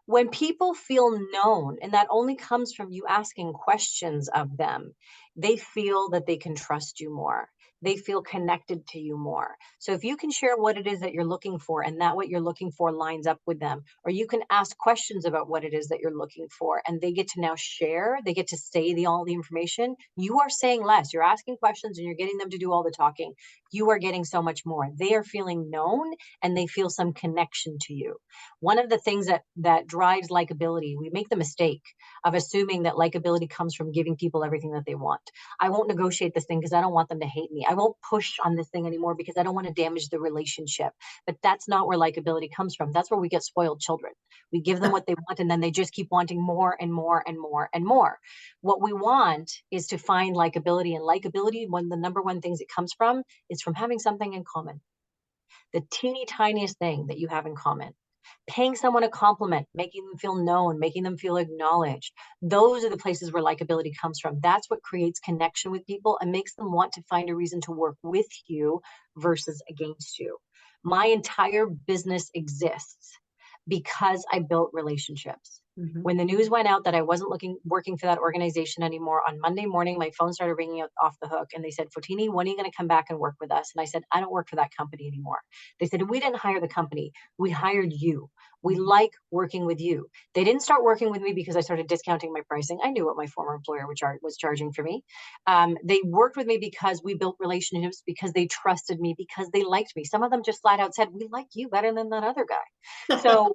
B: When people feel known, and that only comes from you asking questions of them, they feel that they can trust you more. They feel connected to you more. So if you can share what it is that you're looking for and that what you're looking for lines up with them, or you can ask questions about what it is that you're looking for and they get to now share, they get to say all the information, you are saying less. You're asking questions and you're getting them to do all the talking. You are getting so much more. They are feeling known and they feel some connection to you. One of the things that drives likability, we make the mistake of assuming that likability comes from giving people everything that they want. I won't negotiate this thing because I don't want them to hate me. I won't push on this thing anymore because I don't want to damage the relationship. But that's not where likability comes from. That's where we get spoiled children. We give them what they want and then they just keep wanting more and more and more and more. What we want is to find likability, and likability, one of the number one things it comes from is from having something in common. The teeny tiniest thing that you have in common. Paying someone a compliment, making them feel known, making them feel acknowledged. Those are the places where likability comes from. That's what creates connection with people and makes them want to find a reason to work with you versus against you. My entire business exists because I built relationships. When the news went out that I wasn't working for that organization anymore, on Monday morning, my phone started ringing off the hook and they said, Fotini, when are you going to come back and work with us? And I said, I don't work for that company anymore. They said, we didn't hire the company. We hired you. We like working with you. They didn't start working with me because I started discounting my pricing. I knew what my former employer was charging for me. They worked with me because we built relationships, because they trusted me, because they liked me. Some of them just flat out said, we like you better than that other guy. So,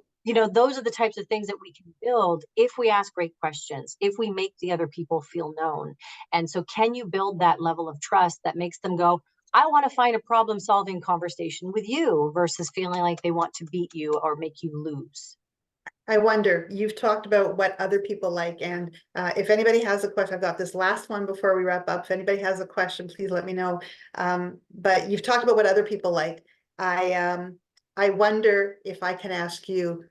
B: those are the types of things that we can build if we ask great questions, if we make the other people feel known. And so can you build that level of trust that makes them go, I want to find a problem-solving conversation with you versus feeling like they want to beat you or make you lose.
A: I wonder, you've talked about what other people like, and if anybody has a question, I've got this last one before we wrap up. If anybody has a question, please let me know. But you've talked about what other people like. I wonder if I can ask you,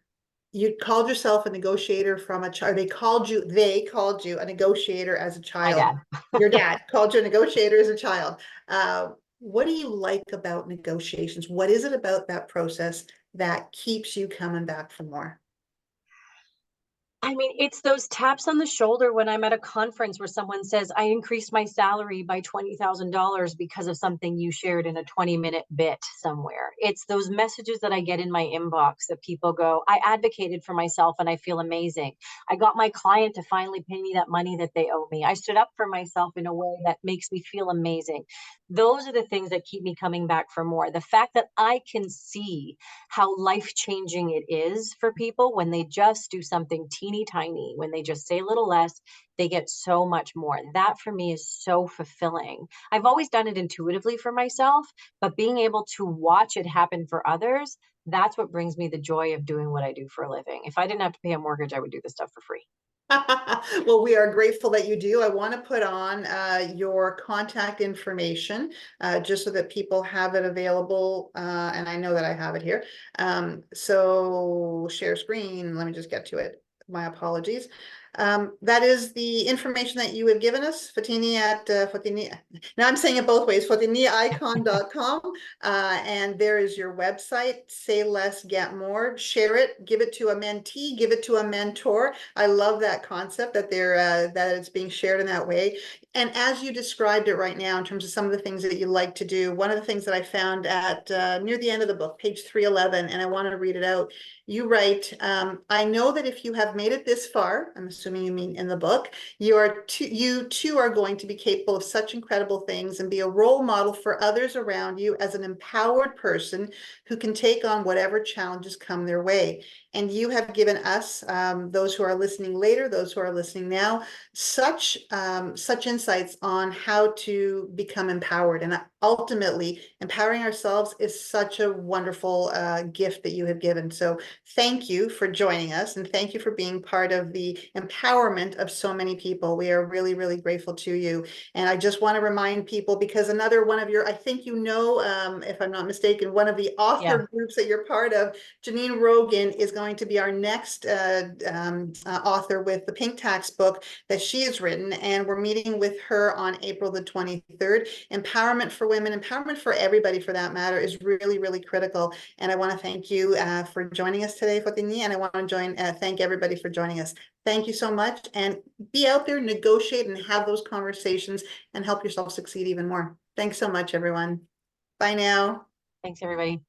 A: you called yourself a negotiator from a child. They called you a negotiator as a child.
B: My dad.
A: Your dad called you a negotiator as a child. What do you like about negotiations? What is it about that process that keeps you coming back for more?
B: I mean, it's those taps on the shoulder when I'm at a conference where someone says, I increased my salary by $20,000 because of something you shared in a 20-minute bit somewhere. It's those messages that I get in my inbox that people go, I advocated for myself and I feel amazing. I got my client to finally pay me that money that they owe me. I stood up for myself in a way that makes me feel amazing. Those are the things that keep me coming back for more. The fact that I can see how life-changing it is for people when they just do something teeny tiny, when they just say a little less, they get so much more. That for me is so fulfilling. I've always done it intuitively for myself, but being able to watch it happen for others, that's what brings me the joy of doing what I do for a living. If I didn't have to pay a mortgage, I would do this stuff for free.
A: Well, we are grateful that you do. I want to put on your contact information just so that people have it available. And I know that I have it here. So share screen. Let me just get to it. My apologies. That is the information that you have given us, Fotini at Fotini. Now I'm saying it both ways, FotiniIcon.com. And there is your website. Say less, get more. Share it. Give it to a mentee. Give it to a mentor. I love that concept that that it's being shared in that way. And as you described it right now, in terms of some of the things that you like to do, one of the things that I found at near the end of the book, page 311, and I want to read it out. You write, I know that if you have made it this far, I'm assuming you mean in the book, you too are going to be capable of such incredible things and be a role model for others around you as an empowered person who can take on whatever challenges come their way. And you have given us, those who are listening later, those who are listening now, such insights on how to become empowered. And ultimately, empowering ourselves is such a wonderful gift that you have given. So thank you for joining us, and thank you for being part of the empowerment of so many people. We are really, really grateful to you. And I just want to remind people, because another one of your, I think if I'm not mistaken, one of the author groups that you're part of, Janine Rogan, is going to be our next author with the Pink Tax book that she has written, and we're meeting with her on April the 23rd. Empowerment for women, empowerment for everybody for that matter, is really, really critical. And I want to thank you for joining us today, Fotini, and I want to thank everybody for joining us. Thank you so much, and be out there, negotiate, and have those conversations and help yourself succeed even more. Thanks so much, everyone. Bye now.
B: Thanks, everybody.